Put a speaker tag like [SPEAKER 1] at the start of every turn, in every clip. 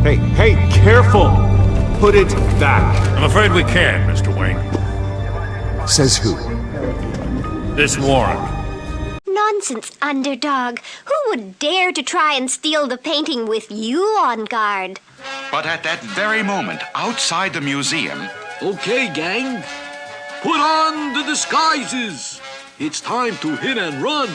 [SPEAKER 1] Hey, careful! Put it back.
[SPEAKER 2] I'm afraid we can't, Mr. Wayne.
[SPEAKER 1] Says who?
[SPEAKER 2] This warrant.
[SPEAKER 3] Nonsense, Underdog. Who would dare to try and steal the painting with you on guard?
[SPEAKER 4] But at that very moment, outside the museum...
[SPEAKER 5] Okay, gang. Put on the disguises. It's time to hit and run.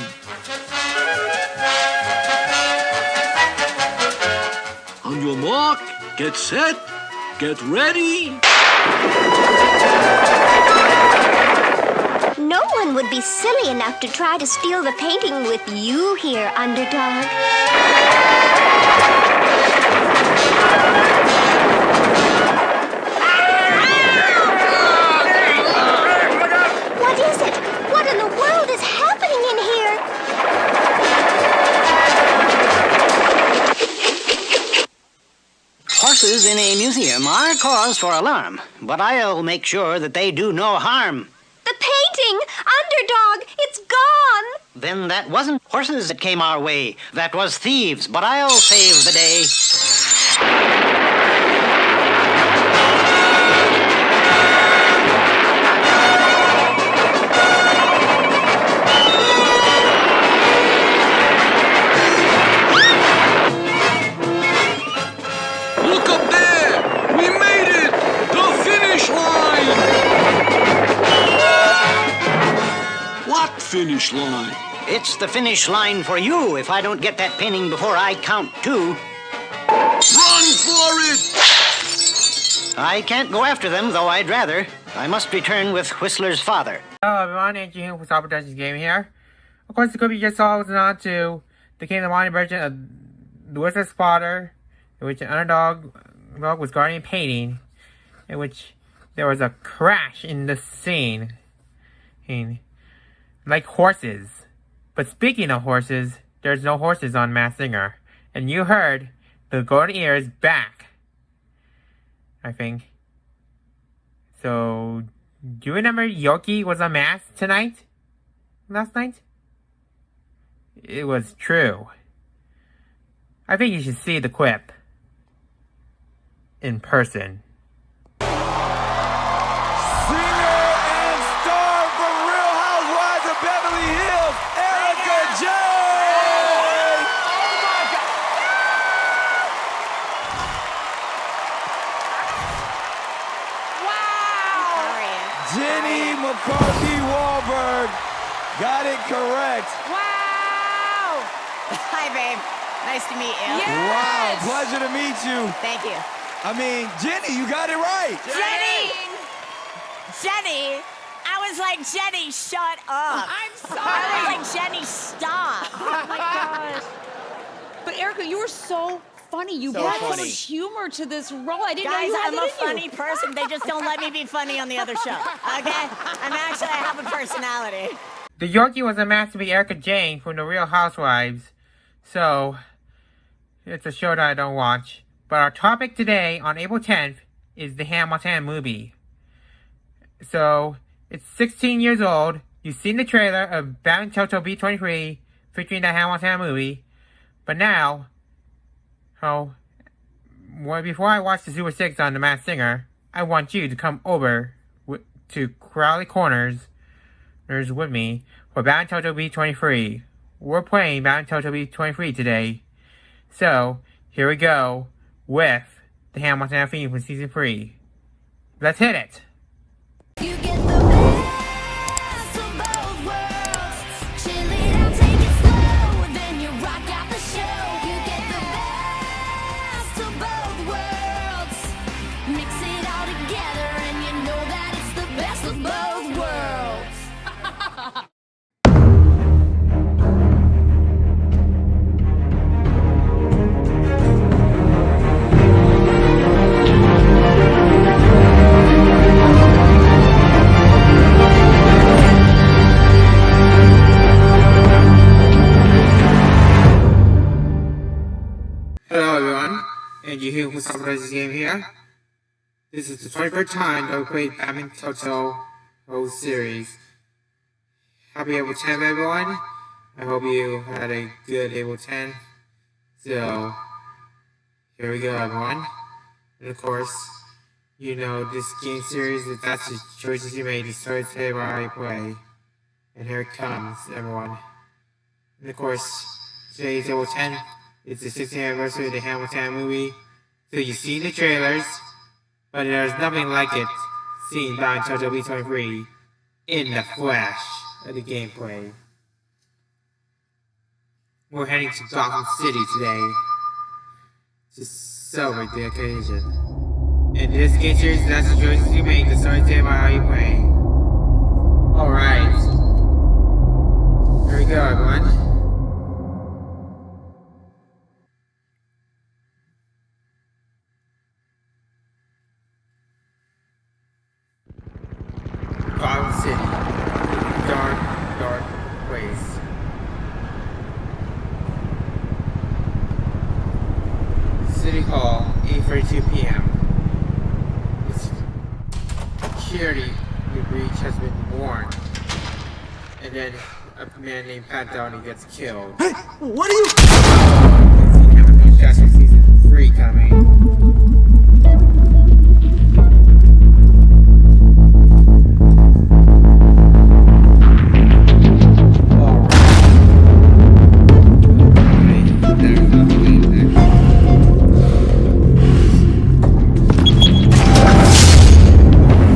[SPEAKER 5] On your mark, get set, get ready.
[SPEAKER 3] No one would be silly enough to try to steal the painting with you here, Underdog. What is it? What in the world is happening in here?
[SPEAKER 6] Horses in a museum are cause for alarm, but I'll make sure that they do no harm.
[SPEAKER 3] The painting! Underdog! It's gone!
[SPEAKER 6] Then that wasn't horses that came our way. That was thieves, but I'll save the day.
[SPEAKER 5] Look up there! We made it! The finish line! What finish line?
[SPEAKER 6] It's the finish line for you if I don't get that painting before I count 2.
[SPEAKER 5] Run for it!
[SPEAKER 6] I can't go after them, though I'd rather. I must return with Whistler's father.
[SPEAKER 7] Hello everyone, and Jayne with Cobblepot Park here. Of course, the clip you just saw was on to the King of the Monte version of the Whistler Spotter, in which an underdog was guarding a painting, in which there was a crash in the scene. Like horses. But speaking of horses, there's no horses on Masked Singer. And you heard the golden ear is back, I think. So, do you remember Yoki was unmasked last night? It was true. I think you should see the quip in person.
[SPEAKER 8] Singer and star from Real Housewives of Beverly Hills, Erika Jayne! Oh my God! Wow! Jenny McCarthy Wahlberg got it correct.
[SPEAKER 9] Wow! Hi, babe. Nice to meet you.
[SPEAKER 8] Yes. Wow, pleasure to meet you.
[SPEAKER 9] Thank you.
[SPEAKER 8] I mean, Jenny, you got it right.
[SPEAKER 9] Jenny! I was like, Jenny, shut up.
[SPEAKER 10] I'm sorry.
[SPEAKER 9] I was like, Jenny, stop.
[SPEAKER 10] Oh my gosh. But Erika, you were so funny. You brought so much humor to this role. I didn't know you had
[SPEAKER 9] I'm
[SPEAKER 10] that
[SPEAKER 9] a
[SPEAKER 10] in
[SPEAKER 9] funny
[SPEAKER 10] you.
[SPEAKER 9] person. They just don't let me be funny on the other show. Okay? I have a personality.
[SPEAKER 7] The Yorkie was unmasked to be Erika Jayne from The Real Housewives. So, it's a show that I don't watch. But our topic today, on April 10th, is the Hannah Montana movie. So, it's 16 years old. You've seen the trailer of Batman Telltale V23 featuring the Hannah Montana movie. But now, before I watch the Super 6 on The Masked Singer, I want you to come over to Crowley Corners with me for Batman Telltale V23. We're playing Batman Telltale V23 today. So, here we go with the Hannah Montana theme from Season 3. Let's hit it!
[SPEAKER 11] You get the best of both worlds. Chill it out, take it slow, then you rock out the show. You get the best of both worlds. Mix it all together and you know that it's the best of both worlds.
[SPEAKER 7] Hello everyone, and you here with Cobblepot Game here. This is the 23rd time that we played Batman Telltale whole series. Happy April 10th everyone. I hope you had a good April 10th. So, Here we go, everyone. And of course, you know this game series, that's the choices you made, the stories today by how you play. And here it comes, everyone. And of course, today's April 10th. It's the 60th anniversary of the Hamilton movie. So you've seen the trailers, but there's nothing like it seen by Untitled V23 in the flesh of the gameplay. We're heading to Gotham City today to celebrate the occasion. In this game series, that's the choices you make, the story today by how you play. Alright. Here we go, everyone. Gotham City. Dark, dark place. City Hall, 8:32 p.m. Security breach has been warned. And then a man named PatSajak gets killed.
[SPEAKER 8] Hey, what are you?
[SPEAKER 7] That's season 3 coming.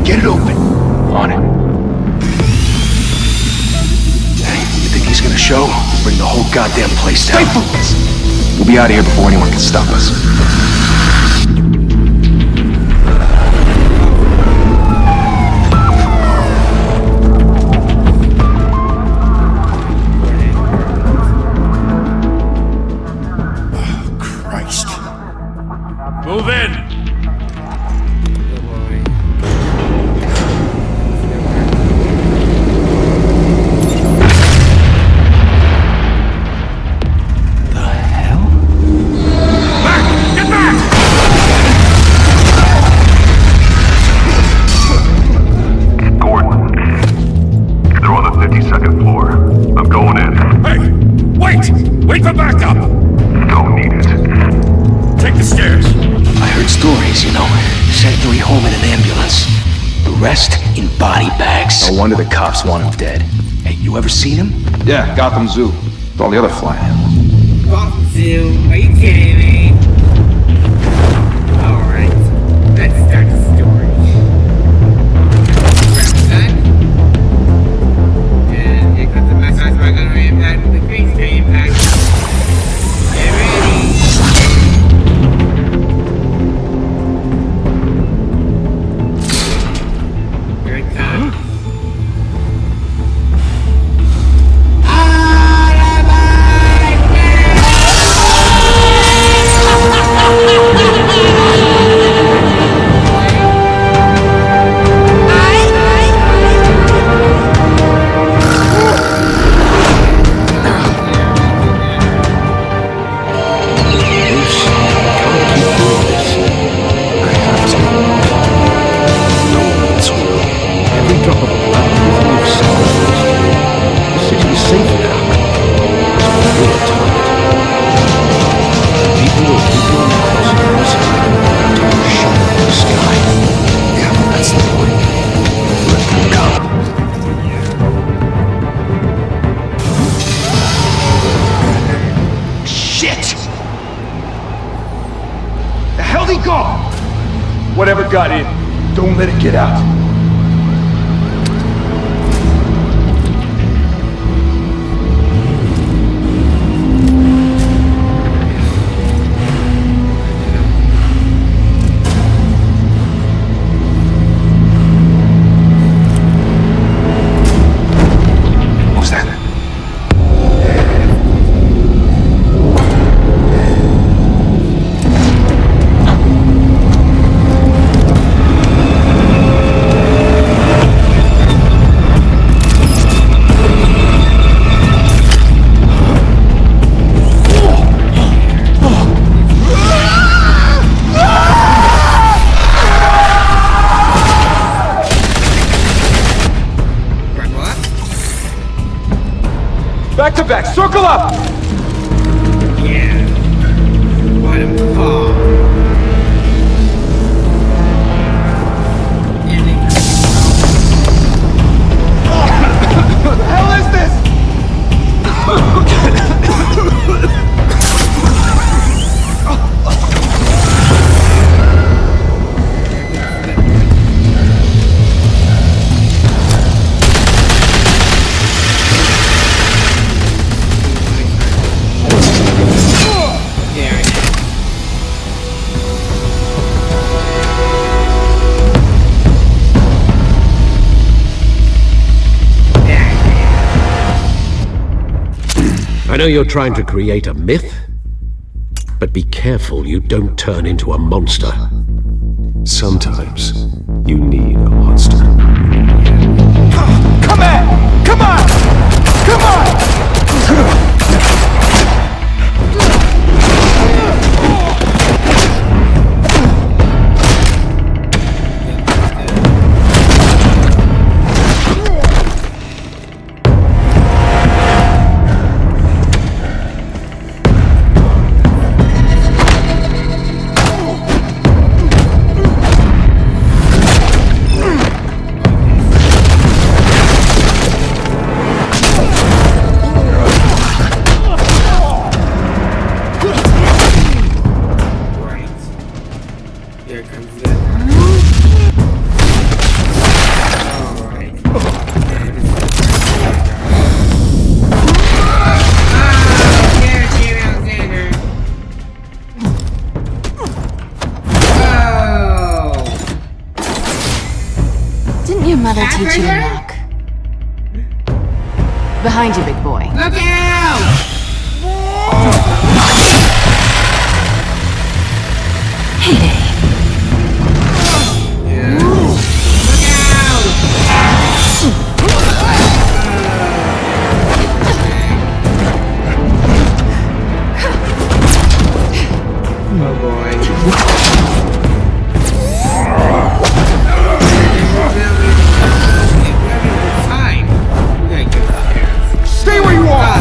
[SPEAKER 12] Get it open. On it. Hey, you think he's gonna show? Bring the whole goddamn place down. We'll be out of here before anyone can stop us.
[SPEAKER 2] Oh, Christ. Move in! Wait for backup!
[SPEAKER 12] Don't need it.
[SPEAKER 2] Take the stairs.
[SPEAKER 12] I heard stories, you know. Sent 3 home in an ambulance. The rest in body bags. No wonder the cops want him dead. Hey, you ever seen him?
[SPEAKER 13] Yeah, Gotham Zoo. With all the other flying animals.
[SPEAKER 7] Gotham Zoo? Are you kidding me? Alright, let's start the story. Grab that. And here comes the massage by Gunner Impact with the Green Screen Impact. Get ready! Here it comes.
[SPEAKER 13] Whatever got in, don't let it get out.
[SPEAKER 12] What's that?
[SPEAKER 13] Back to back, circle up!
[SPEAKER 7] Yeah. What a bomb.
[SPEAKER 14] I know you're trying to create a myth, but be careful you don't turn into a monster.
[SPEAKER 13] Sometimes you need a monster.
[SPEAKER 8] Come on! Come on! Come on!
[SPEAKER 15] Mother teach you to knock. Behind you, big boy.
[SPEAKER 16] Look out!
[SPEAKER 15] Heyday.
[SPEAKER 16] Oh boy.
[SPEAKER 8] Stay where you are!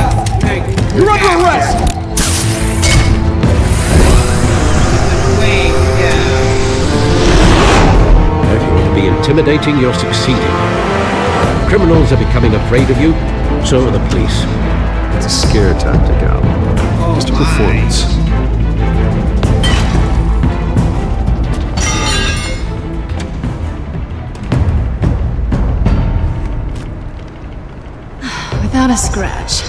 [SPEAKER 8] You're under arrest!
[SPEAKER 14] If you want to be intimidating, you're succeeding. Criminals are becoming afraid of you, so are the police.
[SPEAKER 13] It's a scare tactic, Al. Just a performance.
[SPEAKER 15] Without a scratch.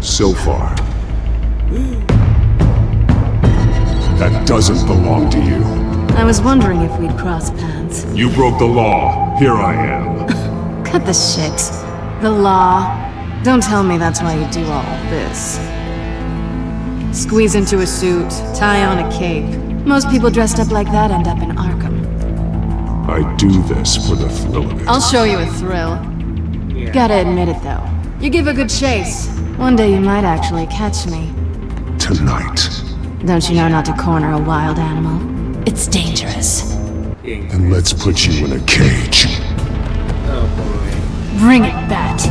[SPEAKER 13] So far. That doesn't belong to you.
[SPEAKER 15] I was wondering if we'd cross paths.
[SPEAKER 13] You broke the law. Here I am.
[SPEAKER 15] Cut the shit. The law. Don't tell me that's why you do all this. Squeeze into a suit, tie on a cape. Most people dressed up like that end up in Arkham.
[SPEAKER 13] I do this for the thrill of it.
[SPEAKER 15] I'll show you a thrill. Gotta admit it though. You give a good chase. One day you might actually catch me.
[SPEAKER 13] Tonight.
[SPEAKER 15] Don't you know not to corner a wild animal? It's dangerous.
[SPEAKER 13] Then let's put you in a cage.
[SPEAKER 15] Bring it, Bat.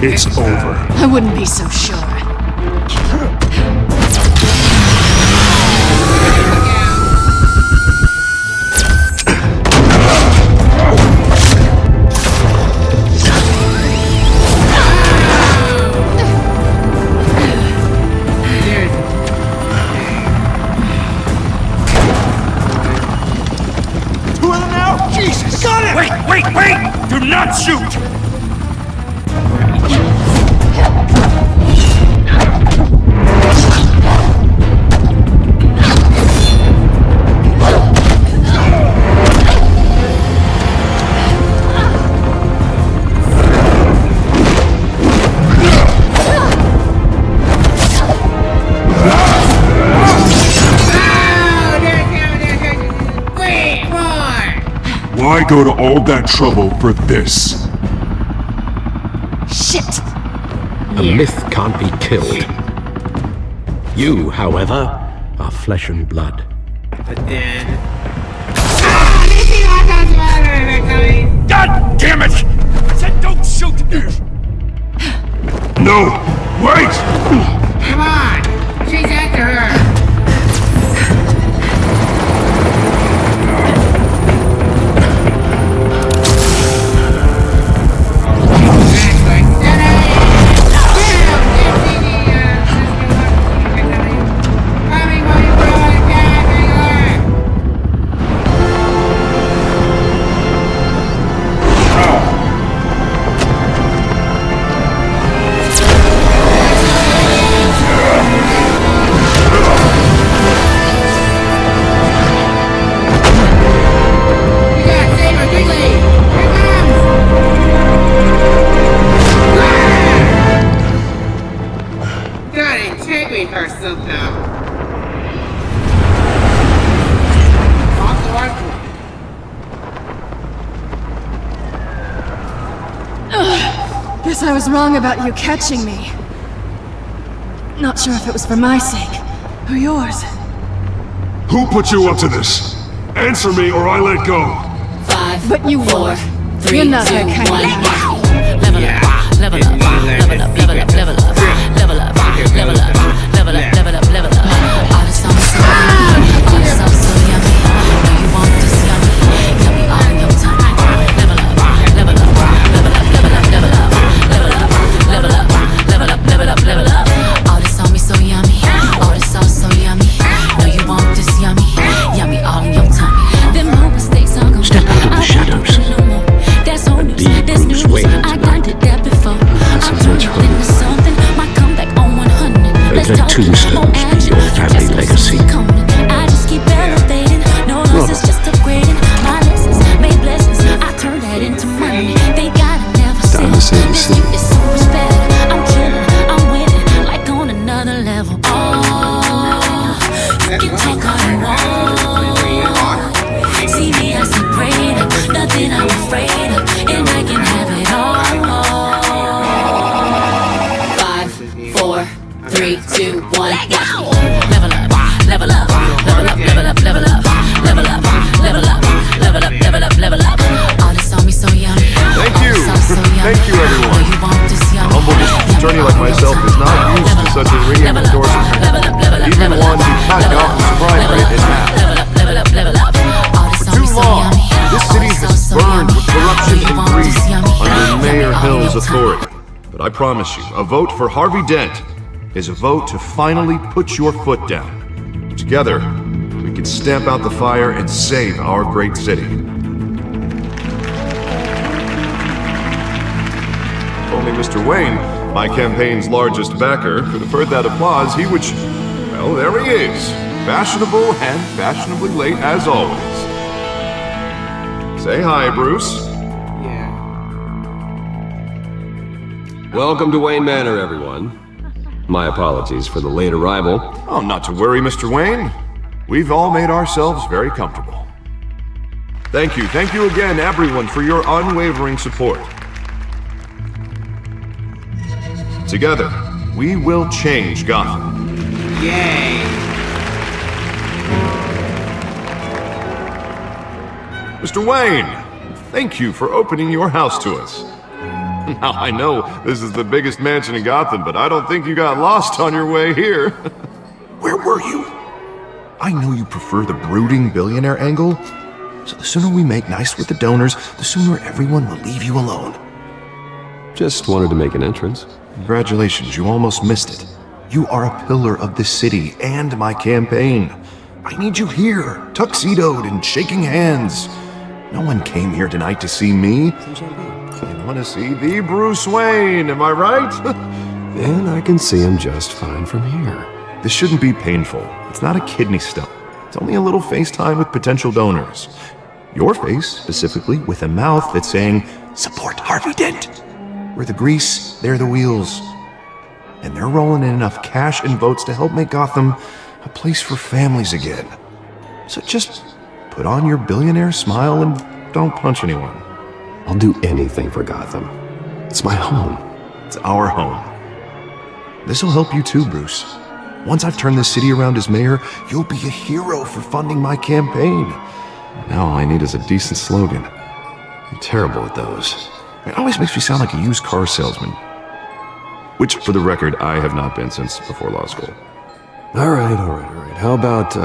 [SPEAKER 13] It's over.
[SPEAKER 15] I wouldn't be so sure.
[SPEAKER 8] Two of them now? Jesus! Got it!
[SPEAKER 2] Wait! Do not shoot!
[SPEAKER 13] Why go to all that trouble for this?
[SPEAKER 14] A myth can't be killed. You, however, are flesh and blood.
[SPEAKER 16] But then...
[SPEAKER 2] God damn it! I said don't shoot!
[SPEAKER 1] No! Wait!
[SPEAKER 16] Come on! Chase after her!
[SPEAKER 15] Guess I was wrong about you catching me. Not sure if it was for my sake or yours.
[SPEAKER 1] Who put you up to this? Answer me or I let go.
[SPEAKER 15] 5, but you 4, 3, you're not that kind of
[SPEAKER 16] Level up, level up, level up, level up, level up, level up, level up, level up, level up, level up. All the songs so yummy, all the songs so yummy. Know you want this yummy, yummy all in your tongue. Level up, level up, level up, level up, level up, level up, level up, level up, level up, level up. All the songs so yummy, all the songs so yummy. Know you want this yummy, yummy all in your tongue. Them no mistakes are gone.
[SPEAKER 14] Step out of the shadows.
[SPEAKER 16] That's old news,
[SPEAKER 14] Be
[SPEAKER 16] there's
[SPEAKER 14] Bruce
[SPEAKER 16] news.
[SPEAKER 14] Wayne
[SPEAKER 16] I done did that before. I'm turning into something. My comeback on 100. Let's
[SPEAKER 14] Let
[SPEAKER 16] talk
[SPEAKER 14] tombstones be your family legacy.
[SPEAKER 16] I just keep elevating. No loss is just upgrading. My lessons made blessings. I turn that into money. They gotta never
[SPEAKER 13] Time to save the
[SPEAKER 16] this
[SPEAKER 13] city.
[SPEAKER 16] you is so much better. I'm killing, I'm winning, like on another level. Oh, you can talk all you want. See me as a greater, nothing I'm afraid of, and I can have it all. 5, 4, 3, 2, 1, now. Level up, level up, level up, level up, level up, level up, level up, level up, level up, level up. All this on me so yummy.
[SPEAKER 13] Thank you. Thank you, everyone. A humble district attorney like myself is not used to such a ringing endorsement. Even one who cut Gotham's crime rate in half. For too long, this city has burned with corruption and greed under Mayor Hill's authority. But I promise you, a vote for Harvey Dent is a vote to finally put your foot down. Together, we can stamp out the fire and save our great city. Only Mr. Wayne, my campaign's largest backer, could have heard that applause. He would... Well, there he is. Fashionable and fashionably late as always. Say hi, Bruce.
[SPEAKER 17] Welcome to Wayne Manor, everyone. My apologies for the late arrival.
[SPEAKER 13] Oh, not to worry, Mr. Wayne. We've all made ourselves very comfortable. Thank you again, everyone, for your unwavering support. Together, we will change Gotham.
[SPEAKER 16] Yay!
[SPEAKER 13] Mr. Wayne, thank you for opening your house to us. Now, I know this is the biggest mansion in Gotham, but I don't think you got lost on your way here. Where were you? I know you prefer the brooding billionaire angle, so the sooner we make nice with the donors, the sooner everyone will leave you alone.
[SPEAKER 17] Just wanted to make an entrance.
[SPEAKER 13] Congratulations, you almost missed it. You are a pillar of this city and my campaign. I need you here, tuxedoed and shaking hands. No one came here tonight to see me. They want to see the Bruce Wayne, am I right?
[SPEAKER 17] And I can see him just fine from here.
[SPEAKER 13] This shouldn't be painful. It's not a kidney stone. It's only a little FaceTime with potential donors. Your face, specifically, with a mouth that's saying, support Harvey Dent. We're the grease, they're the wheels. And they're rolling in enough cash and votes to help make Gotham a place for families again. So just put on your billionaire smile and don't punch anyone.
[SPEAKER 17] I'll do anything for Gotham. It's my home.
[SPEAKER 13] It's our home. This'll help you too, Bruce. Once I've turned this city around as mayor, you'll be a hero for funding my campaign. Now all I need is a decent slogan. I'm terrible at those. It always makes me sound like a used car salesman. Which, for the record, I have not been since before law school.
[SPEAKER 17] All right. How about,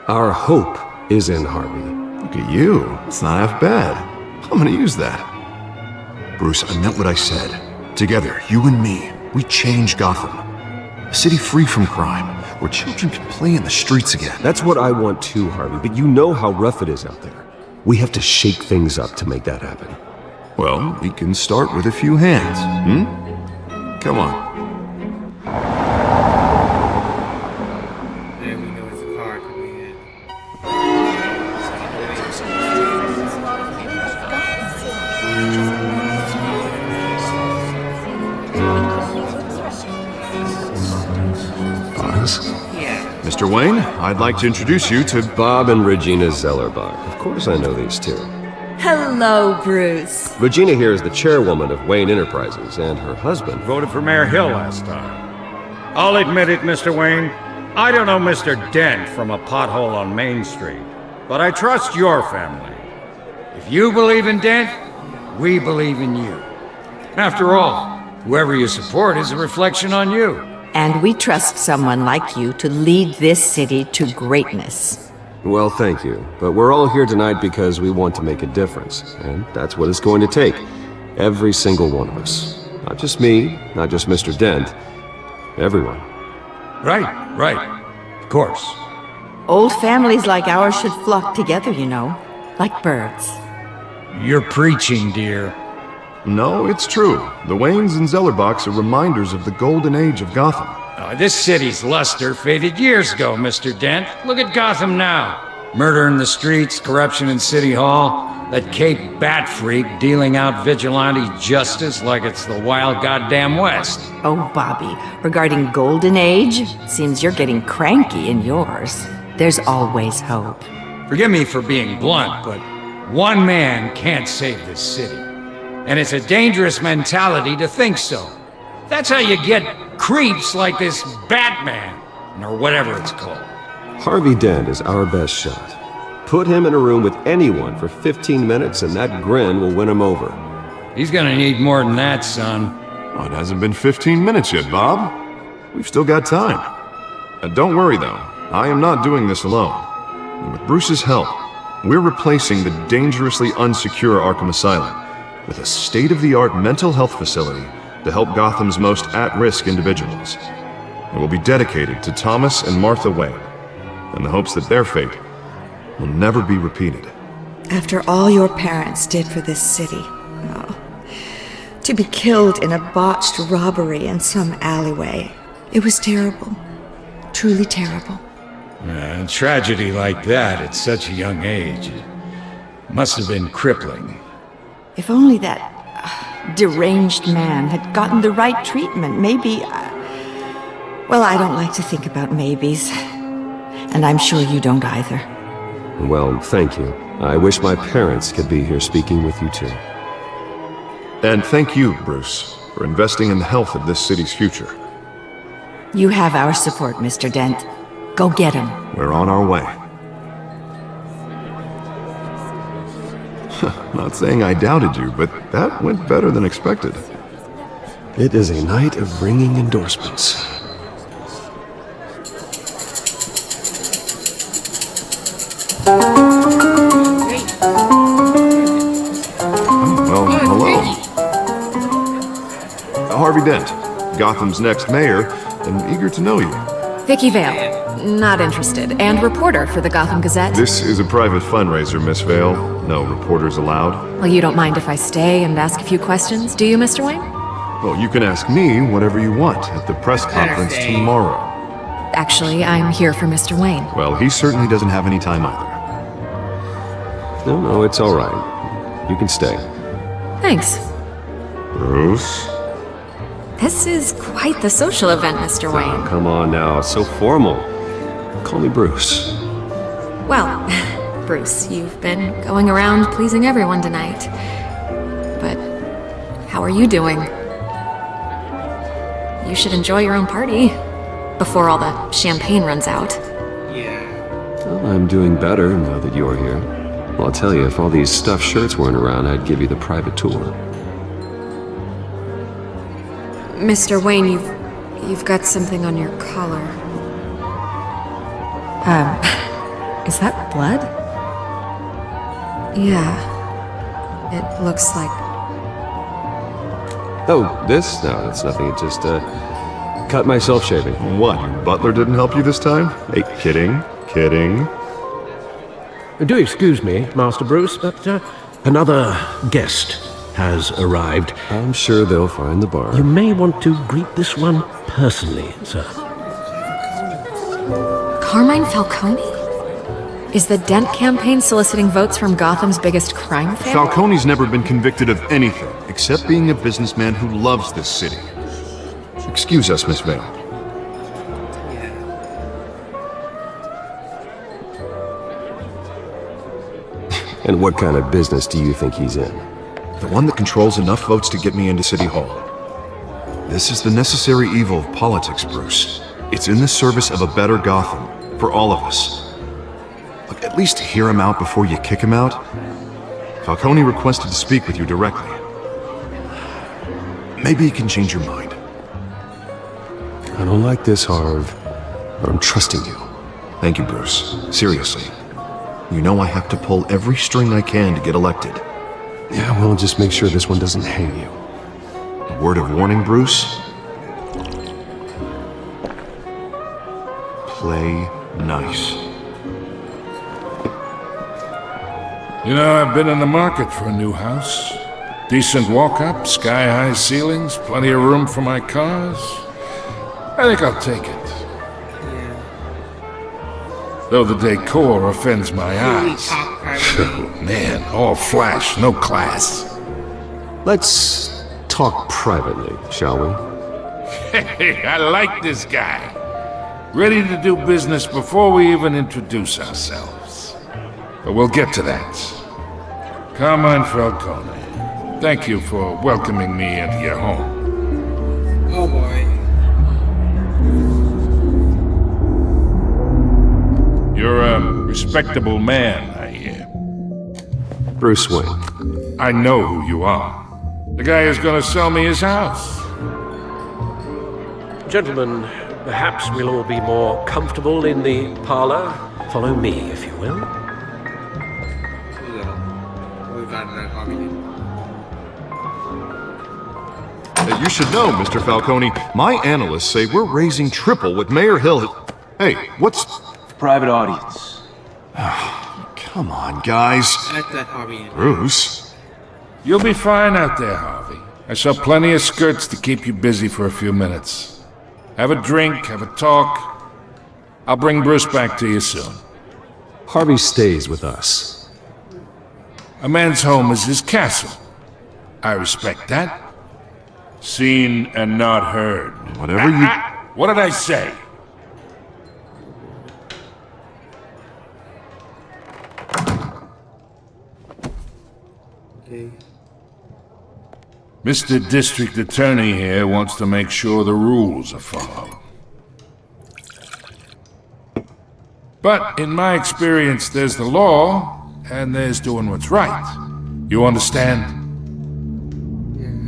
[SPEAKER 17] our hope is in Harvey?
[SPEAKER 13] Look at you. It's not half bad. I'm gonna use that. Bruce, I meant what I said. Together, you and me, we change Gotham. A city free from crime, where children can play in the streets again.
[SPEAKER 17] That's what I want too, Harvey, but you know how rough it is out there. We have to shake things up to make that happen.
[SPEAKER 13] Well, we can start with a few hands, Come on.
[SPEAKER 7] There we know it's a car coming in.
[SPEAKER 13] Buzz? Yeah. Mr. Wayne, I'd like to introduce you to
[SPEAKER 17] Bob and Regina Zellerbach. Of course I know these two.
[SPEAKER 18] Hello, Bruce.
[SPEAKER 17] Regina here is the chairwoman of Wayne Enterprises, and her husband
[SPEAKER 2] Voted for Mayor Hill last time. I'll admit it, Mr. Wayne. I don't know Mr. Dent from a pothole on Main Street, but I trust your family. If you believe in Dent, we believe in you. After all, whoever you support is a reflection on you.
[SPEAKER 18] And we trust someone like you to lead this city to greatness.
[SPEAKER 17] Well, thank you. But we're all here tonight because we want to make a difference. And that's what it's going to take. Every single one of us. Not just me, not just Mr. Dent. Everyone.
[SPEAKER 2] Right. Of course.
[SPEAKER 18] Old families like ours should flock together, you know. Like birds.
[SPEAKER 2] You're preaching, dear.
[SPEAKER 13] No, it's true. The Waynes and Zellerbachs are reminders of the golden age of Gotham.
[SPEAKER 2] This city's luster faded years ago, Mr. Dent. Look at Gotham now. Murder in the streets, corruption in City Hall, that Cape Bat Freak dealing out vigilante justice like it's the wild goddamn West.
[SPEAKER 18] Oh, Bobby, regarding Golden Age, seems you're getting cranky in yours. There's always hope.
[SPEAKER 2] Forgive me for being blunt, but one man can't save this city. And it's a dangerous mentality to think so. That's how you get creeps like this Batman, or whatever it's called.
[SPEAKER 17] Harvey Dent is our best shot. Put him in a room with anyone for 15 minutes and that grin will win him over.
[SPEAKER 2] He's gonna need more than that, son.
[SPEAKER 13] Oh, it hasn't been 15 minutes yet, Bob. We've still got time. Don't worry, though. I am not doing this alone. And with Bruce's help, we're replacing the dangerously unsecure Arkham Asylum with a state-of-the-art mental health facility to help Gotham's most at-risk individuals. It will be dedicated to Thomas and Martha Wayne, in the hopes that their fate will never be repeated.
[SPEAKER 19] After all your parents did for this city, to be killed in a botched robbery in some alleyway, it was terrible. Truly terrible.
[SPEAKER 2] A tragedy like that at such a young age must have been crippling.
[SPEAKER 18] If only that deranged man had gotten the right treatment, maybe... Well, I don't like to think about maybes. And I'm sure you don't either.
[SPEAKER 17] Well, thank you. I wish my parents could be here speaking with you too.
[SPEAKER 13] And thank you, Bruce, for investing in the health of this city's future.
[SPEAKER 18] You have our support, Mr. Dent. Go get him.
[SPEAKER 13] We're on our way. Not saying I doubted you, but that went better than expected.
[SPEAKER 17] It is a night of ringing endorsements.
[SPEAKER 13] Well, hello. Harvey Dent, Gotham's next mayor, and eager to know you.
[SPEAKER 15] Vicky Vale. Not interested. And reporter for the Gotham Gazette.
[SPEAKER 13] This is a private fundraiser, Miss Vale. No reporters allowed.
[SPEAKER 15] Well, you don't mind if I stay and ask a few questions, do you, Mr. Wayne?
[SPEAKER 13] Well, you can ask me whatever you want at the press conference tomorrow.
[SPEAKER 15] Actually, I'm here for Mr. Wayne.
[SPEAKER 13] Well, he certainly doesn't have any time either.
[SPEAKER 17] No, it's all right. You can stay.
[SPEAKER 15] Thanks.
[SPEAKER 13] Bruce?
[SPEAKER 15] This is quite the social event, Mr. Wayne.
[SPEAKER 17] Oh, come on now, so formal. Call me Bruce.
[SPEAKER 15] Well, Bruce, you've been going around pleasing everyone tonight. But how are you doing?
[SPEAKER 20] you should enjoy your own party. Before all the champagne runs out.
[SPEAKER 17] Well, I'm doing better now that you're here. Well, I'll tell you, if all these stuffed shirts weren't around, I'd give you the private tour.
[SPEAKER 15] Mr. Wayne, you've got something on your collar. Is that blood? Yeah. It looks like...
[SPEAKER 17] Oh, this? No, that's nothing. It just, cut myself shaving.
[SPEAKER 13] What, your butler didn't help you this time? Hey, kidding.
[SPEAKER 14] Do excuse me, Master Bruce, but another guest has arrived.
[SPEAKER 17] I'm sure they'll find the bar.
[SPEAKER 14] You may want to greet this one personally, sir.
[SPEAKER 20] Carmine Falcone? Is the Dent campaign soliciting votes from Gotham's biggest crime family?
[SPEAKER 13] Falcone's never been convicted of anything, except being a businessman who loves this city. Excuse us, Miss Vale.
[SPEAKER 17] And what kind of business do you think he's in?
[SPEAKER 13] The one that controls enough votes to get me into City Hall. This is the necessary evil of politics, Bruce. It's in the service of a better Gotham, for all of us. Look, at least hear him out before you kick him out. Falcone requested to speak with you directly. Maybe he can change your mind.
[SPEAKER 17] I don't like this, Harv, but I'm trusting you.
[SPEAKER 13] Thank you, Bruce. Seriously. You know I have to pull every string I can to get elected.
[SPEAKER 17] Yeah, well, just make sure this one doesn't hang you.
[SPEAKER 13] A word of warning, Bruce? Play nice.
[SPEAKER 1] You know, I've been in the market for a new house. Decent walk-up, sky-high ceilings, plenty of room for my cars. I think I'll take it. Though the decor offends my eyes. Oh, man, all flash, no class.
[SPEAKER 17] Let's talk privately, shall we?
[SPEAKER 1] Hey, I like this guy. Ready to do business before we even introduce ourselves. But we'll get to that. Carmine Falcone, thank you for welcoming me into your home.
[SPEAKER 7] Oh boy.
[SPEAKER 1] You're a respectable man, I hear.
[SPEAKER 17] Bruce Wayne.
[SPEAKER 1] I know who you are. The guy who's gonna sell me his house.
[SPEAKER 14] Gentlemen, perhaps we'll all be more comfortable in the parlor. Follow me, if you will.
[SPEAKER 13] You should know, Mr. Falcone, my analysts say we're raising triple what Mayor Hill has... Hey, what's...
[SPEAKER 12] Private audience.
[SPEAKER 13] Come on, guys. Bruce?
[SPEAKER 1] You'll be fine out there, Harvey. I saw plenty of skirts to keep you busy for a few minutes. Have a drink, have a talk. I'll bring Bruce back to you soon.
[SPEAKER 17] Harvey stays with us.
[SPEAKER 1] A man's home is his castle. I respect that. Seen and not heard.
[SPEAKER 13] Whatever you...
[SPEAKER 1] What did I say?
[SPEAKER 7] Okay.
[SPEAKER 1] Mr. District Attorney here wants to make sure the rules are followed. But in my experience, there's the law, and there's doing what's right. You understand?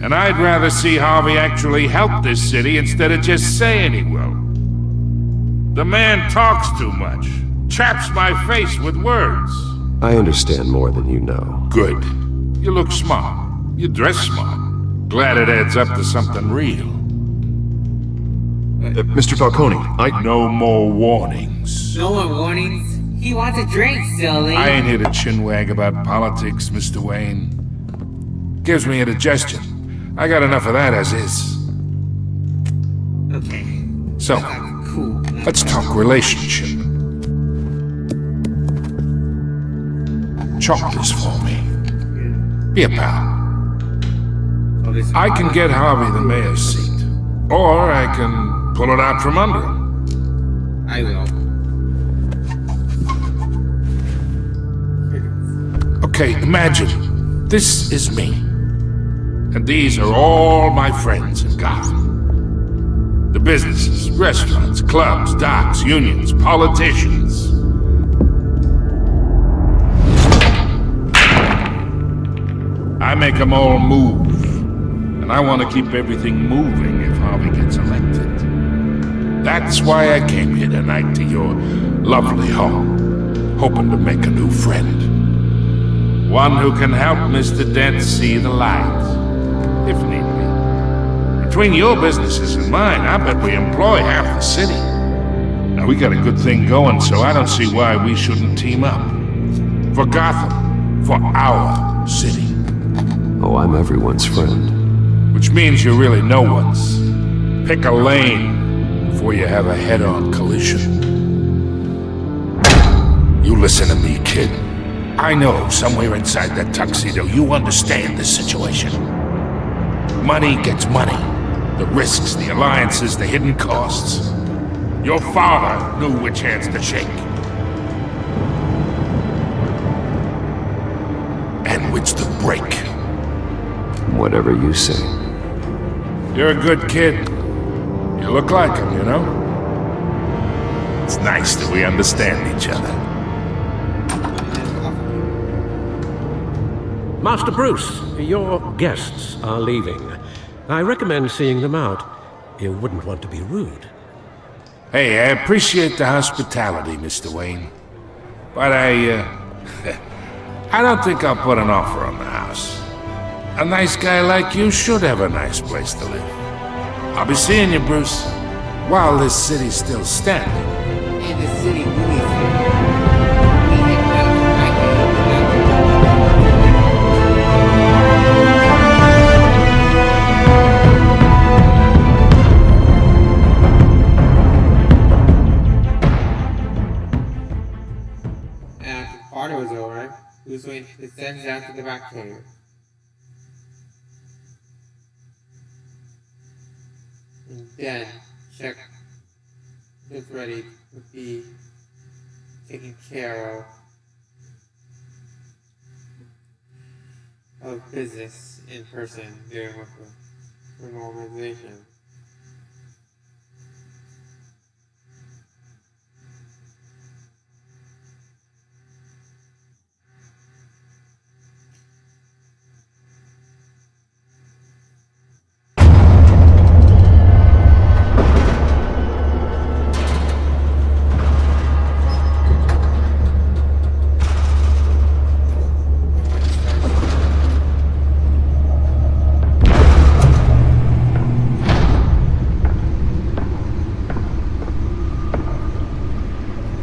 [SPEAKER 1] And I'd rather see Harvey actually help this city instead of just saying he will. The man talks too much, chaps my face with words.
[SPEAKER 17] I understand more than you know.
[SPEAKER 1] Good. You look smart. You dress smart. Glad it adds up to something real.
[SPEAKER 13] Mr. Falcone,
[SPEAKER 1] No more warnings.
[SPEAKER 7] No more warnings? He wants a drink, silly.
[SPEAKER 1] I ain't here to chinwag about politics, Mr. Wayne. Gives me indigestion. I got enough of that as is.
[SPEAKER 7] Okay.
[SPEAKER 1] So,
[SPEAKER 7] Cool.
[SPEAKER 1] let's talk relationship. Chalk this for me. Be a pal. I can get Harvey the mayor's seat. Or I can pull it out from under him.
[SPEAKER 7] I will.
[SPEAKER 1] Okay, imagine. This is me. And these are all my friends in Gotham. The businesses, restaurants, clubs, docks, unions, politicians. I make them all move. And I want to keep everything moving if Harvey gets elected. That's why I came here tonight to your lovely home, hoping to make a new friend. One who can help Mr. Dent see the light, if need be. Between your businesses and mine, I bet we employ half the city. Now, we got a good thing going, so I don't see why we shouldn't team up. For Gotham, for our city.
[SPEAKER 17] Oh, I'm everyone's friend.
[SPEAKER 1] Which means you're really no one's. Pick a lane before you have a head-on collision. You listen to me, kid. I know somewhere inside that tuxedo you understand this situation. Money gets money. The risks, the alliances, the hidden costs. Your father knew which hands to shake. And which to break.
[SPEAKER 17] Whatever you say.
[SPEAKER 1] You're a good kid. You look like him, you know? It's nice that we understand each other.
[SPEAKER 14] Master Bruce, your guests are leaving. I recommend seeing them out. You wouldn't want to be rude.
[SPEAKER 1] Hey, I appreciate the hospitality, Mr. Wayne. But I don't think I'll put an offer on the house. A nice guy like you should have a nice place to live. I'll be seeing you, Bruce, while this city's still standing.
[SPEAKER 7] And the city really we had after the party was over, Bruce Wayne descends down to the Batcave. And then check gets ready to be taken care of business in person, dealing with the organization.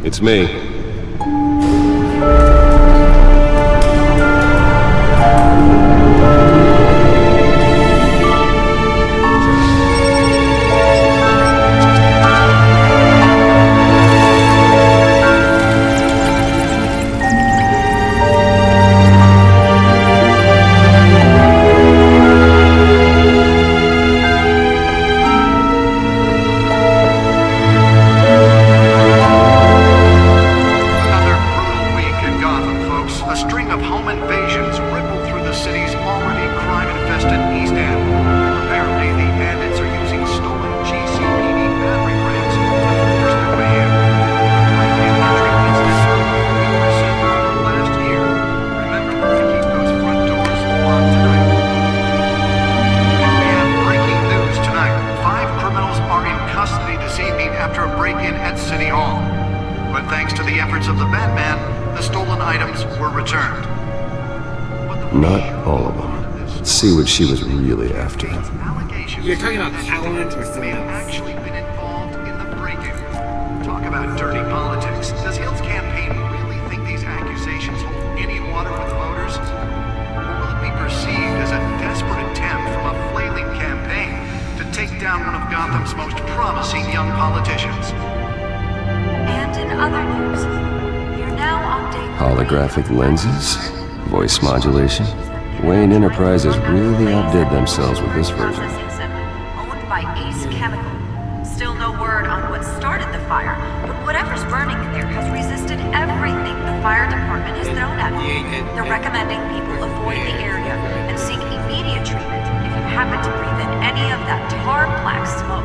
[SPEAKER 17] It's me. She was really after.
[SPEAKER 7] You're talking about talent or something else?
[SPEAKER 21] Actually been involved in the break-in. Talk about dirty politics. Does Hill's campaign really think these accusations hold any water with voters? Or will it be perceived as a desperate attempt from a flailing campaign to take down one of Gotham's most promising young politicians?
[SPEAKER 22] And in other news, you're now on day
[SPEAKER 17] Holographic lenses? Voice modulation? Wayne Enterprises really outdid themselves with this version.
[SPEAKER 22] Owned by Ace Chemical. Still no word on what started the fire, but whatever's burning in there has resisted everything the fire department has thrown at it. They're recommending people avoid the area and seek immediate treatment if you happen to breathe in any of that tar black smoke.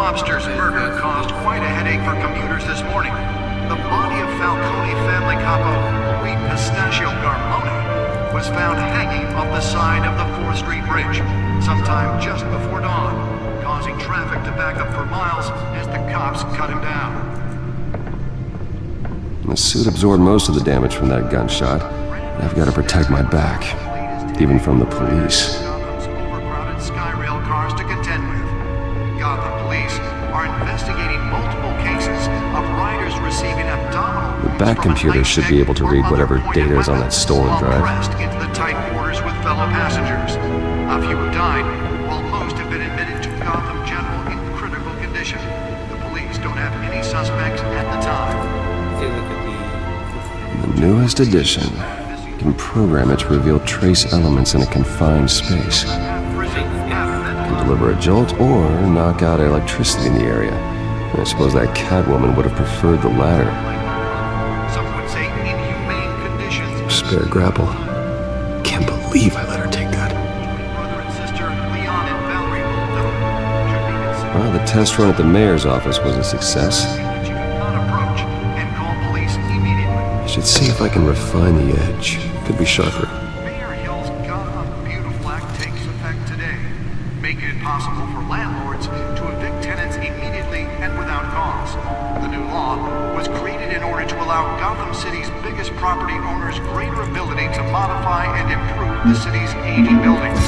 [SPEAKER 21] mobster's murder caused quite a headache for commuters this morning. The body of Falcone family capo Luis Pistachio Carmone was found hanging off the side of the 4th Street Bridge sometime just before dawn, causing traffic to back up for miles as the cops cut him down.
[SPEAKER 17] The suit absorbed most of the damage from that gunshot. I've got to protect my back, even from the police.
[SPEAKER 21] Overcrowded Skyrail cars to contend with. Gotham police are investigating multiple cases of riders receiving abdominal
[SPEAKER 17] The back computer should be able to read whatever data is on that stolen drive.
[SPEAKER 21] pressed into the tight quarters with fellow passengers. A few have died, while most have been admitted to Gotham General in critical condition. The police don't have any suspects at the time.
[SPEAKER 17] The newest edition can program it to reveal trace elements in a confined space. Can deliver a jolt or knock out electricity in the area. I suppose that Catwoman would have preferred the latter.
[SPEAKER 21] Some would say inhumane conditions.
[SPEAKER 17] Spare grapple. Can't believe I let her take that.
[SPEAKER 21] Brother and sister Leon and Valerie Bolton should be considered.
[SPEAKER 17] Well, the test run at the mayor's office was a success. I should see if I can refine the edge. Could be sharper.
[SPEAKER 21] Mayor Hill's Gotham Beautiful Act takes effect today, making it possible for landlords to evict tenants immediately and without cause. The new law was created in order to allow Gotham City's biggest property owners greater ability to modify and improve the city's aging buildings,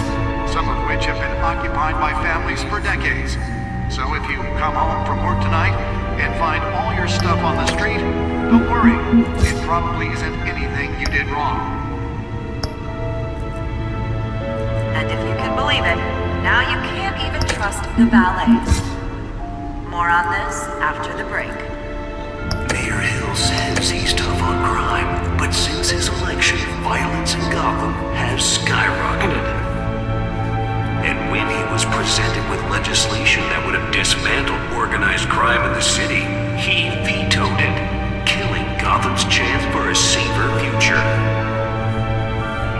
[SPEAKER 21] some of which have been occupied by families for decades. So if you come home from work tonight and find all your stuff on the street, don't worry, it probably isn't anything you did wrong.
[SPEAKER 22] And if you can believe it, now you can't even trust the valets. More on this after the break.
[SPEAKER 3] Mayor Hill says he's tough on crime, but since his election, violence in Gotham has skyrocketed. And when he was presented with legislation that would have dismantled organized crime in the city, he vetoed it, killing Gotham's chance for a safer future.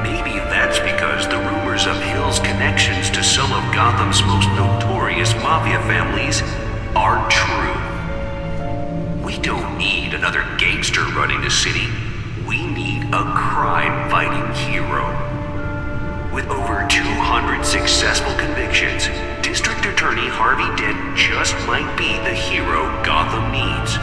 [SPEAKER 3] Maybe that's because the rumors of Hill's connections to some of Gotham's most notorious mafia families are true. We don't need another gangster running the city. We need a crime-fighting hero. With over 200 successful convictions, District Attorney Harvey Dent just might be the hero Gotham needs.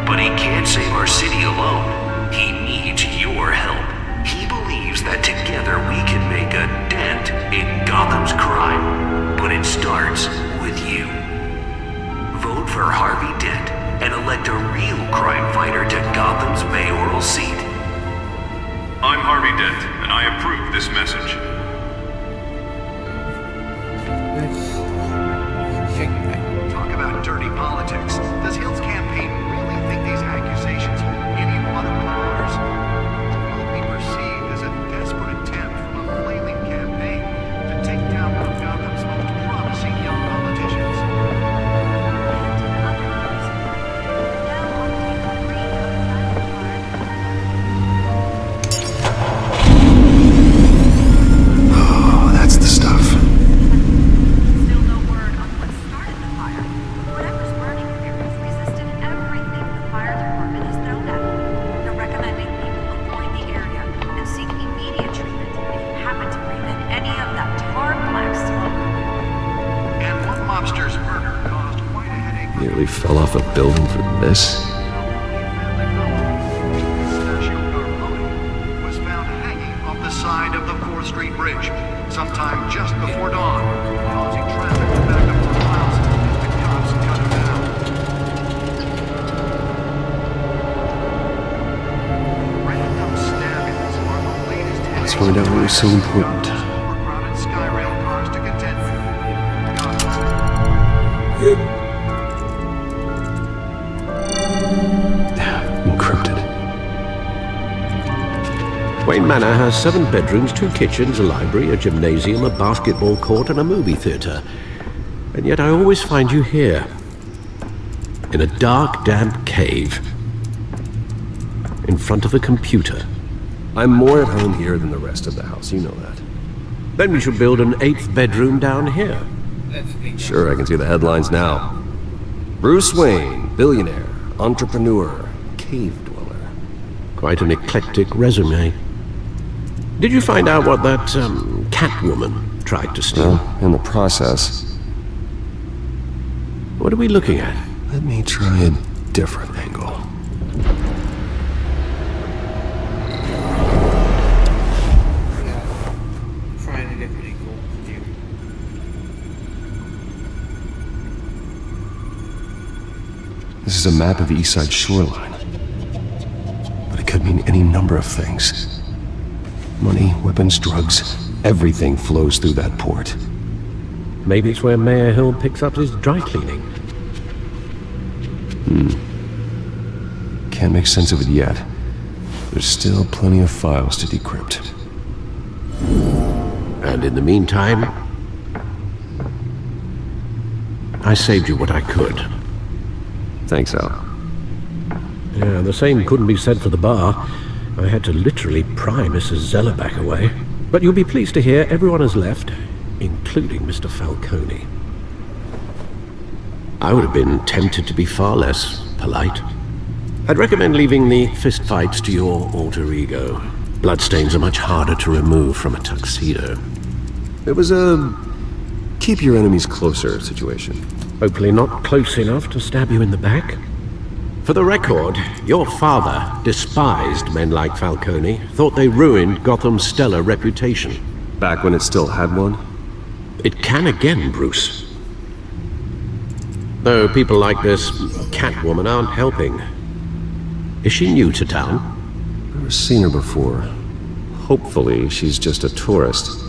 [SPEAKER 3] But he can't save our city alone. He needs your help. He believes that together we can make a dent in Gotham's crime. But it starts with you. Vote for Harvey Dent and elect a real crime fighter to Gotham's mayoral seat.
[SPEAKER 4] I'm Harvey Dent, and I approve this message.
[SPEAKER 21] Talk about dirty politics. Does Hill's campaign really think these accusations hold any water with voters? Will it be perceived as a desperate attempt from a flailing campaign to take down one of Gotham's most promising young politicians?
[SPEAKER 17] Oh, that's the stuff. Nearly fell off a building for this.
[SPEAKER 21] Was found hanging off the side of the 4th Street Bridge sometime just before dawn, causing traffic to back up for miles as the cops cut him down. Random stabbings are the latest.
[SPEAKER 17] Let's find out what was so important.
[SPEAKER 21] Overcrowded Skyrail cars to contend with.
[SPEAKER 17] Encrypted.
[SPEAKER 14] Wayne Manor has 7 bedrooms, 2 kitchens, a library, a gymnasium, a basketball court, and a movie theater. And yet I always find you here. In a dark, damp cave. In front of a computer.
[SPEAKER 17] I'm more at home here than the rest of the house, you know that.
[SPEAKER 14] Then we should build an 8th bedroom down here.
[SPEAKER 17] Sure, I can see the headlines now. Bruce Wayne, billionaire, entrepreneur, cave dweller.
[SPEAKER 14] Quite an eclectic resume. Did you find out what that, Catwoman tried to steal?
[SPEAKER 17] In the process.
[SPEAKER 14] What are we looking at?
[SPEAKER 17] Let me try a different angle.
[SPEAKER 7] Trying a different angle.
[SPEAKER 17] This is a map of the East Side shoreline. But it could mean any number of things. Money, weapons, drugs, everything flows through that port.
[SPEAKER 14] Maybe it's where Mayor Hill picks up his dry cleaning.
[SPEAKER 17] Can't make sense of it yet. There's still plenty of files to decrypt.
[SPEAKER 14] And in the meantime, I saved you what I could.
[SPEAKER 17] Thanks, Al.
[SPEAKER 14] Yeah, the same couldn't be said for the bar. I had to literally pry Mrs. Zeller back away. But you'll be pleased to hear everyone has left, including Mr. Falcone. I would have been tempted to be far less polite. I'd recommend leaving the fistfights to your alter ego. Bloodstains are much harder to remove from a tuxedo.
[SPEAKER 17] It was a keep your enemies closer situation.
[SPEAKER 14] Hopefully not close enough to stab you in the back. For the record, your father despised men like Falcone, thought they ruined Gotham's stellar reputation.
[SPEAKER 17] Back when it still had one?
[SPEAKER 14] It can again, Bruce. Though people like this Catwoman aren't helping. Is she new to town?
[SPEAKER 17] Never seen her before. Hopefully, she's just a tourist.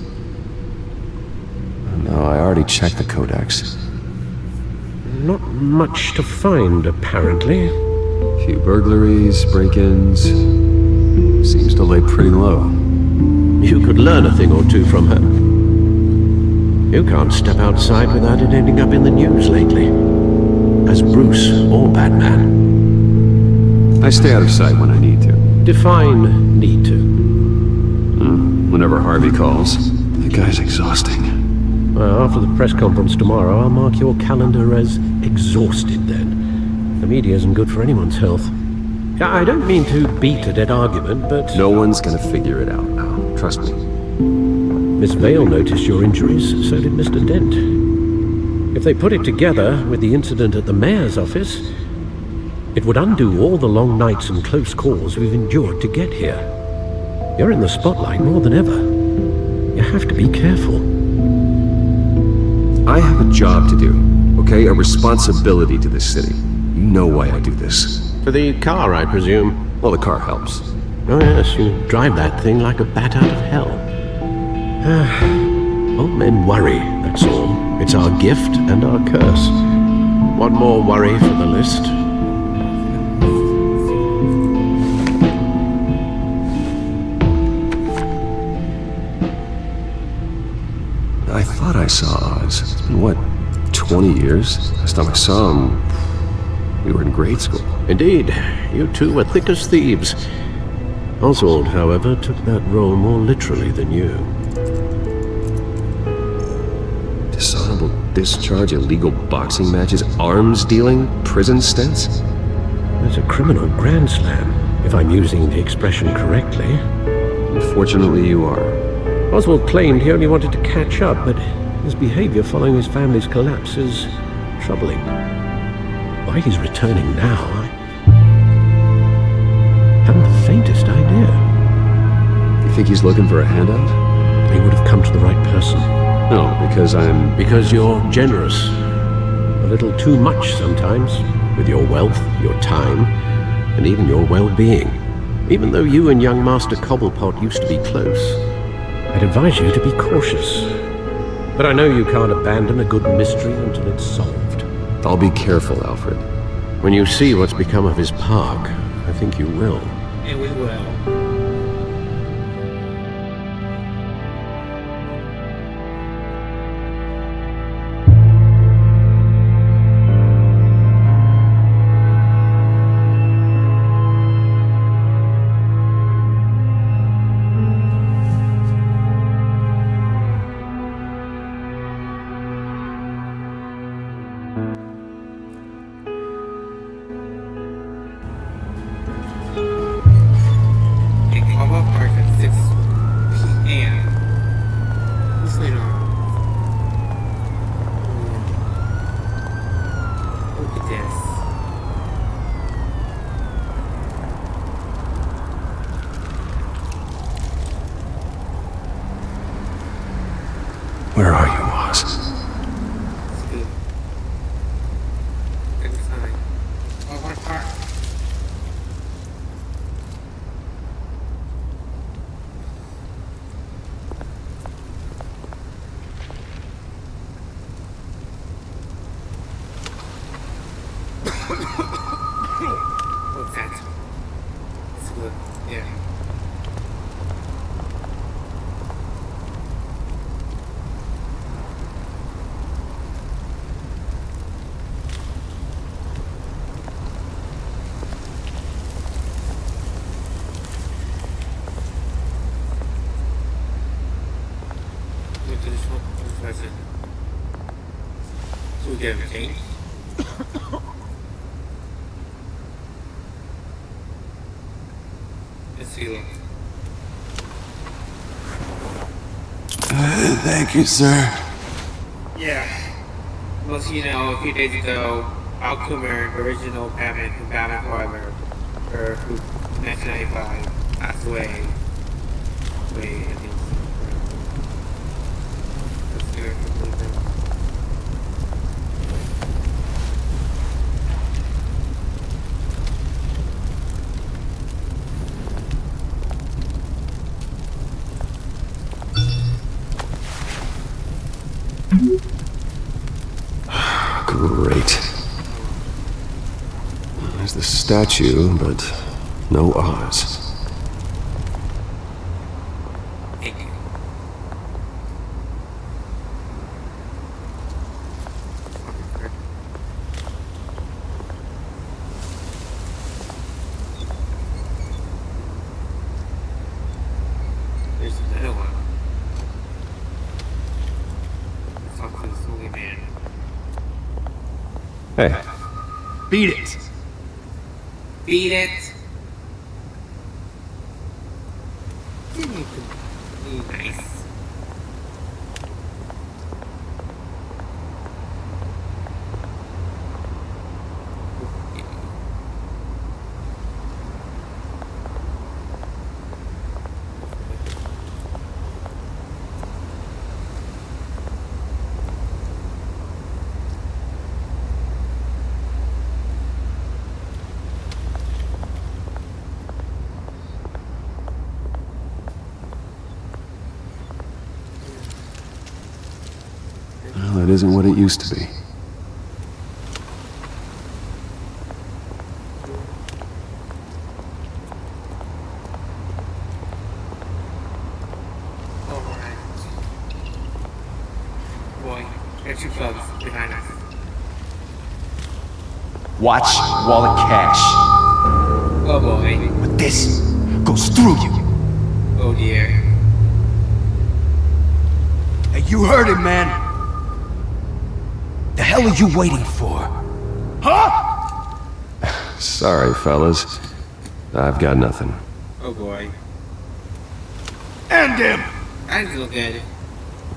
[SPEAKER 17] No, I already checked the codex.
[SPEAKER 14] Not much to find, apparently.
[SPEAKER 17] Few burglaries, break-ins. Seems to lay pretty low.
[SPEAKER 14] You could learn a thing or two from her. You can't step outside without it ending up in the news lately. As Bruce or Batman.
[SPEAKER 17] I stay out of sight when I need to.
[SPEAKER 14] Define need to.
[SPEAKER 17] Whenever Harvey calls. The guy's exhausting.
[SPEAKER 14] Well, after the press conference tomorrow, I'll mark your calendar as exhausted then. The media isn't good for anyone's health. I don't mean to beat a dead argument, but...
[SPEAKER 17] No one's gonna figure it out now. Trust me.
[SPEAKER 14] Miss Vale noticed your injuries, so did Mr. Dent. If they put it together with the incident at the mayor's office, it would undo all the long nights and close calls we've endured to get here. You're in the spotlight more than ever. You have to be careful.
[SPEAKER 17] I have a job to do, okay? A responsibility to this city. You know why I do this.
[SPEAKER 14] For the car, I presume?
[SPEAKER 17] Well, the car helps.
[SPEAKER 14] Oh yes, you drive that thing like a bat out of hell. Old men worry, that's all. It's our gift and our curse. One more worry for the list.
[SPEAKER 17] I thought I saw Oz. It's been, what, 20 years? Last time I saw him, we were in grade school.
[SPEAKER 14] Indeed, you two were thick as thieves. Oswald, however, took that role more literally than you.
[SPEAKER 17] Dishonorable discharge, illegal boxing matches, arms dealing, prison stints?
[SPEAKER 14] That's a criminal grand slam, if I'm using the expression correctly.
[SPEAKER 17] Unfortunately, you are.
[SPEAKER 14] Oswald claimed he only wanted to catch up, but his behavior following his family's collapse is troubling. Why he's returning now, I haven't the faintest idea.
[SPEAKER 17] You think he's looking for a handout?
[SPEAKER 14] He would have come to the right person.
[SPEAKER 17] No, because
[SPEAKER 14] you're generous. A little too much sometimes, with your wealth, your time, and even your well-being. Even though you and young Master Cobblepot used to be close, I'd advise you to be cautious. But I know you can't abandon a good mystery until it's solved.
[SPEAKER 17] I'll be careful, Alfred.
[SPEAKER 14] When you see what's become of his park, I think you will.
[SPEAKER 7] And we will. What's that? It's good. Yeah. So we get everything. Let's see.
[SPEAKER 5] Thank you, sir.
[SPEAKER 7] Yeah. Well, you know, a few days ago, Al Kummer, the original Batman from Batman Forever, or who 1995, passed away.
[SPEAKER 17] Great. There's the statue, but no Oz.
[SPEAKER 7] There's another one. Let's talk to the Smoothie Man.
[SPEAKER 17] Hey.
[SPEAKER 5] Beat it.
[SPEAKER 7] Beat it. Nice.
[SPEAKER 17] Well, it isn't what it used to be.
[SPEAKER 7] Boy, there's two clubs behind us.
[SPEAKER 5] Watch Wallet Cash.
[SPEAKER 7] Oh boy.
[SPEAKER 5] But this goes through you.
[SPEAKER 7] Oh dear.
[SPEAKER 5] Hey, you heard him, man. The hell are you waiting for? Huh?
[SPEAKER 17] Sorry, fellas. I've got nothing.
[SPEAKER 7] Oh boy.
[SPEAKER 5] End him!
[SPEAKER 7] That's so good.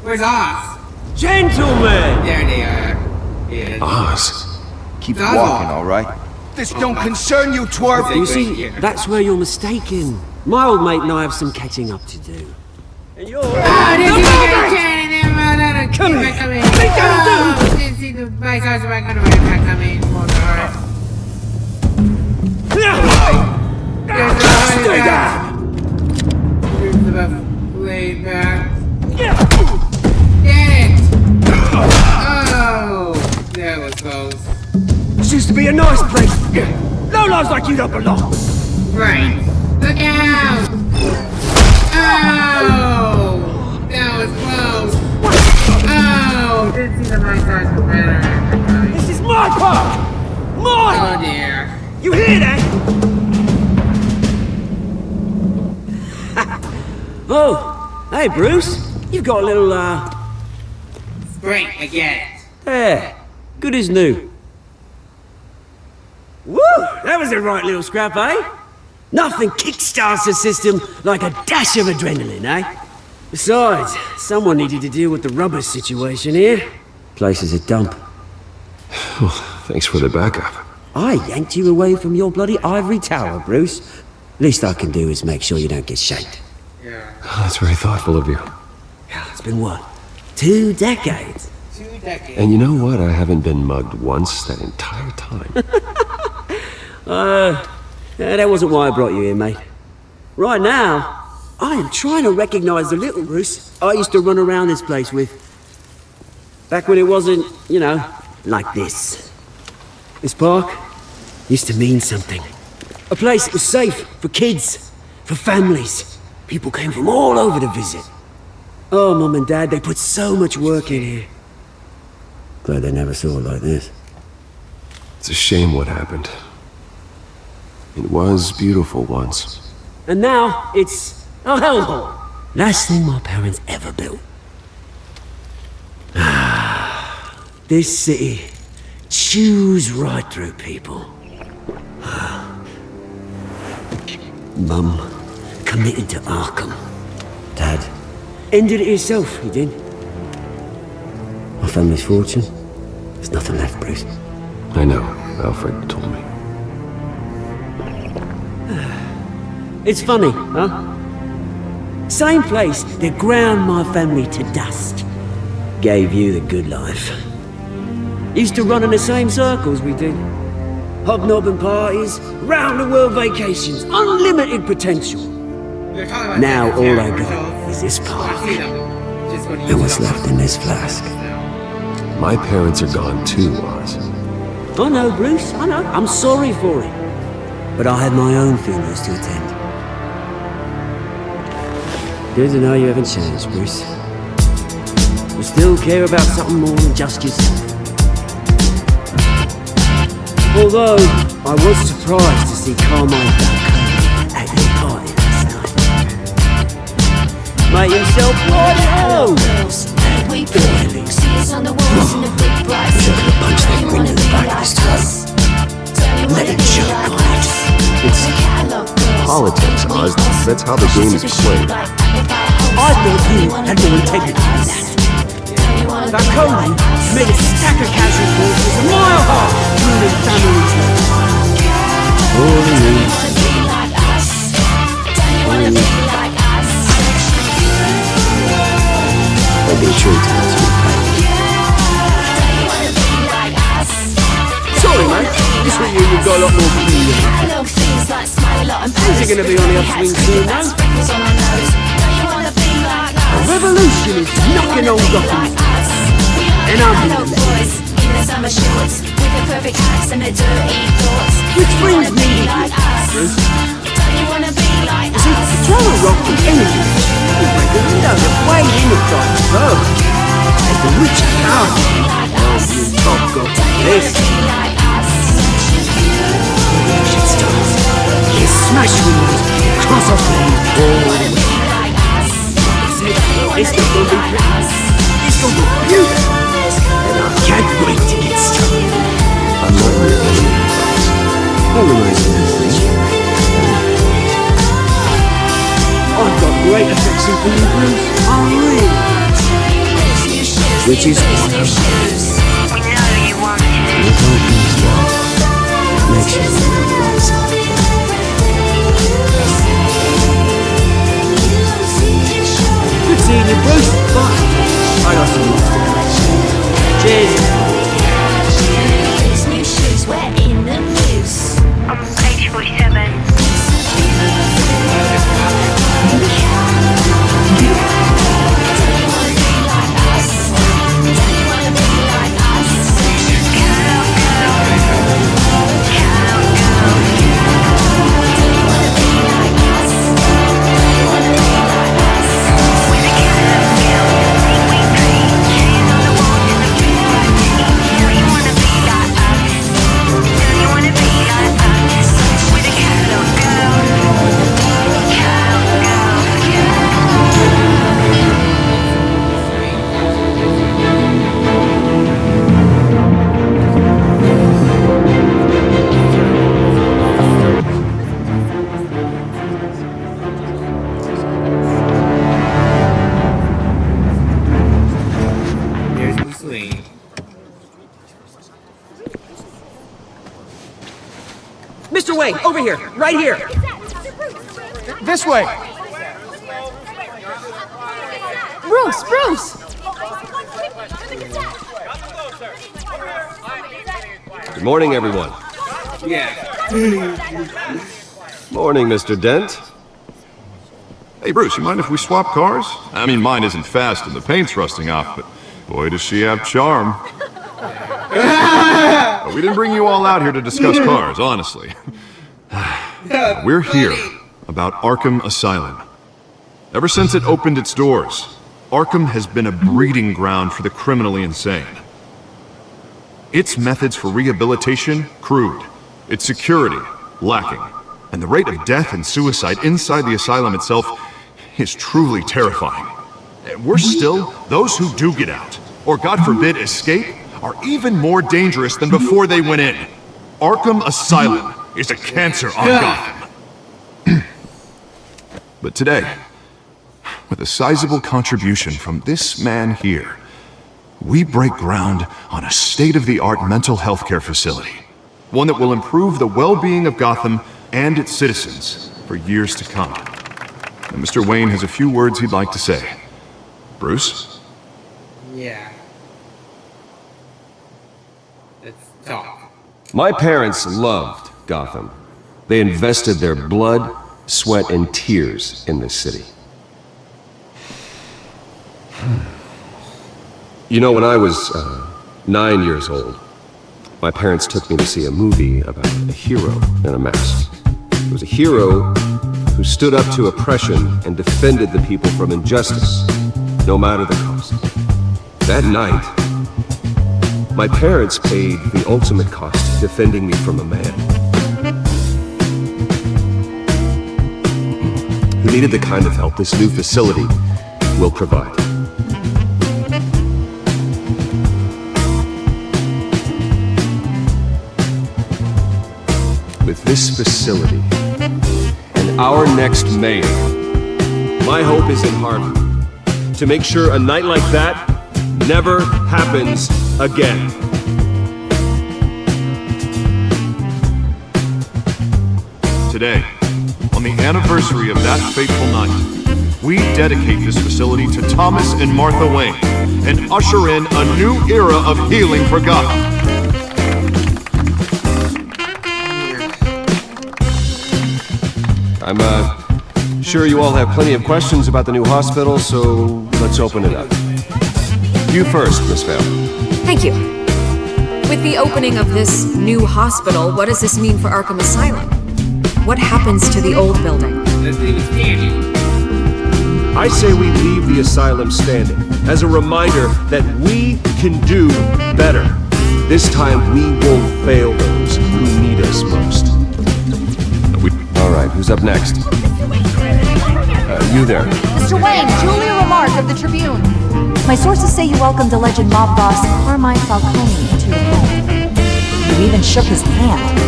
[SPEAKER 7] Where's Oz?
[SPEAKER 5] Gentlemen!
[SPEAKER 7] There they are. Yeah.
[SPEAKER 17] Oz?
[SPEAKER 5] Keep
[SPEAKER 7] Oz.
[SPEAKER 5] walking, alright? This don't concern you, twerp!
[SPEAKER 6] You see, that's where you're mistaken. My old mate and I have some catching up to do. And you're...
[SPEAKER 7] Come here! Come here! Didn't see the bike cars back on the way back coming. Stay down! Here's the blade back. Get it! Oh! That was close.
[SPEAKER 6] This used to be a nice place. No lives like you don't belong.
[SPEAKER 7] Right. Look out! Oh! That was close. Oh! Didn't see the bike cars from better.
[SPEAKER 6] This is my park! Mine!
[SPEAKER 7] Oh dear.
[SPEAKER 6] You hear that? Oh, hey Bruce. You've got a little,
[SPEAKER 7] Great, I get it.
[SPEAKER 6] Yeah, good as new. Woo! That was a right little scrap, eh? Nothing kickstarts the system like a dash of adrenaline, eh? Besides, someone needed to deal with the rubber situation here. Place is a dump.
[SPEAKER 17] Well, thanks for the backup.
[SPEAKER 6] I yanked you away from your bloody ivory tower, Bruce. Least I can do is make sure you don't get shanked.
[SPEAKER 17] That's very thoughtful of you.
[SPEAKER 6] It's been what? 2 decades?
[SPEAKER 7] 2 decades.
[SPEAKER 17] And you know what? I haven't been mugged once that entire time.
[SPEAKER 6] That wasn't why I brought you here, mate. Right now, I am trying to recognize the little Bruce I used to run around this place with. Back when it wasn't, you know, like this. This park, used to mean something. A place that was safe for kids, for families. People came from all over to visit. Oh, Mum and Dad, they put so much work in here. Glad they never saw it like this.
[SPEAKER 17] It's a shame what happened. It was beautiful once.
[SPEAKER 6] And now, it's a hellhole. Last thing my parents ever built. This city chews right through people. Mum committed to Arkham. Dad ended it himself, he did. My family's fortune, there's nothing left, Bruce.
[SPEAKER 17] I know, Alfred told me.
[SPEAKER 6] It's funny, huh? Same place that ground my family to dust. Gave you the good life. Used to run in the same circles we did. Hobnobbing parties, round-the-world vacations, unlimited potential. Now all I got is this park. And what's left in this flask.
[SPEAKER 17] My parents are gone too, Oz.
[SPEAKER 6] I know, Bruce, I know. I'm sorry for it. But I had my own funerals to attend. Good to know you haven't changed, Bruce. You still care about something more than just yourself. Although, I was surprised to see Carmine Falcone at your party last night. Made himself right at home.
[SPEAKER 11] We play, see us on the walls in the big bright.
[SPEAKER 6] Wish I could have punched that wind in the back of his throat. Let it choke on it.
[SPEAKER 17] It's politics, Oz. That's how the game is played.
[SPEAKER 6] I thought you had more integrity than that. Falcone made a stack of casual forces a mile high, ruining families left. All he needs. There'll be a treat to us, sorry, mate. This week you've got a lot more clean. Things are going to be on the upswing soon, now. A revolution is knocking on Gotham. And I'm here. Which brings me to Bruce. See, trying to rock the energy will break the windows and wade in the dark club. As the rich and powerful, oh, you top got this. Shit starts. You smash windows, cross off lanes, all the way. It's not gonna be pretty. It's gonna be beautiful. And I can't wait to get started.
[SPEAKER 17] I'm not your enemy.
[SPEAKER 6] Organizing this thing. I've got great affection for you, Bruce. I really. Which is what I'm saying.
[SPEAKER 11] We know you want to.
[SPEAKER 6] You can't be as well. Make sure you remember yourself. Good seeing you, Bruce. Bye. I got some more. Cheers.
[SPEAKER 11] These new shoes, we're in the news. On page 47.
[SPEAKER 6] Mr. Wayne, over here, right here.
[SPEAKER 9] This way.
[SPEAKER 15] Bruce, Bruce!
[SPEAKER 17] Good morning, everyone. Morning, Mr. Dent.
[SPEAKER 13] Hey, Bruce, you mind if we swap cars? I mean, mine isn't fast and the paint's rusting off, but boy, does she have charm. We didn't bring you all out here to discuss cars, honestly. We're here about Arkham Asylum. Ever since it opened its doors, Arkham has been a breeding ground for the criminally insane. Its methods for rehabilitation, crude. Its security, lacking. And the rate of death and suicide inside the asylum itself is truly terrifying. Worse still, those who do get out, or God forbid escape, are even more dangerous than before they went in. Arkham Asylum is a cancer on Gotham. But today, with a sizable contribution from this man here, we break ground on a state-of-the-art mental health care facility. One that will improve the well-being of Gotham and its citizens for years to come. And Mr. Wayne has a few words he'd like to say. Bruce?
[SPEAKER 7] Yeah. Let's talk.
[SPEAKER 17] My parents loved Gotham. They invested their blood, sweat, and tears in this city. You know, when I was 9 years old, my parents took me to see a movie about a hero in a mask. It was a hero who stood up to oppression and defended the people from injustice, no matter the cost. That night, my parents paid the ultimate cost defending me from a man who needed the kind of help this new facility will provide. With this facility and our next mayor, my hope is in Harvey to make sure a night like that never happens again.
[SPEAKER 13] Today, on the anniversary of that fateful night, we dedicate this facility to Thomas and Martha Wayne and usher in a new era of healing for Gotham.
[SPEAKER 17] I'm sure you all have plenty of questions about the new hospital, so let's open it up. You first, Miss Vale.
[SPEAKER 20] Thank you. With the opening of this new hospital, what does this mean for Arkham Asylum? What happens to the old building?
[SPEAKER 17] I say we leave the asylum standing as a reminder that we can do better. This time we won't fail those who need us most. All right, who's up next? You there.
[SPEAKER 8] Mr. Wayne, Julia Remark of the Tribune. My sources say you welcomed alleged mob boss Carmine Falcone into your home. You even shook his hand.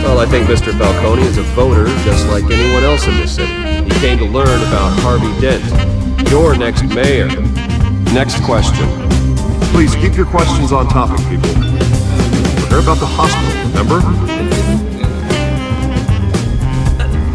[SPEAKER 17] Well, I think Mr. Falcone is a voter just like anyone else in this city. He came to learn about Harvey Dent, your next mayor. Next question.
[SPEAKER 13] Please keep your questions on topic, people. We're about the hospital, remember?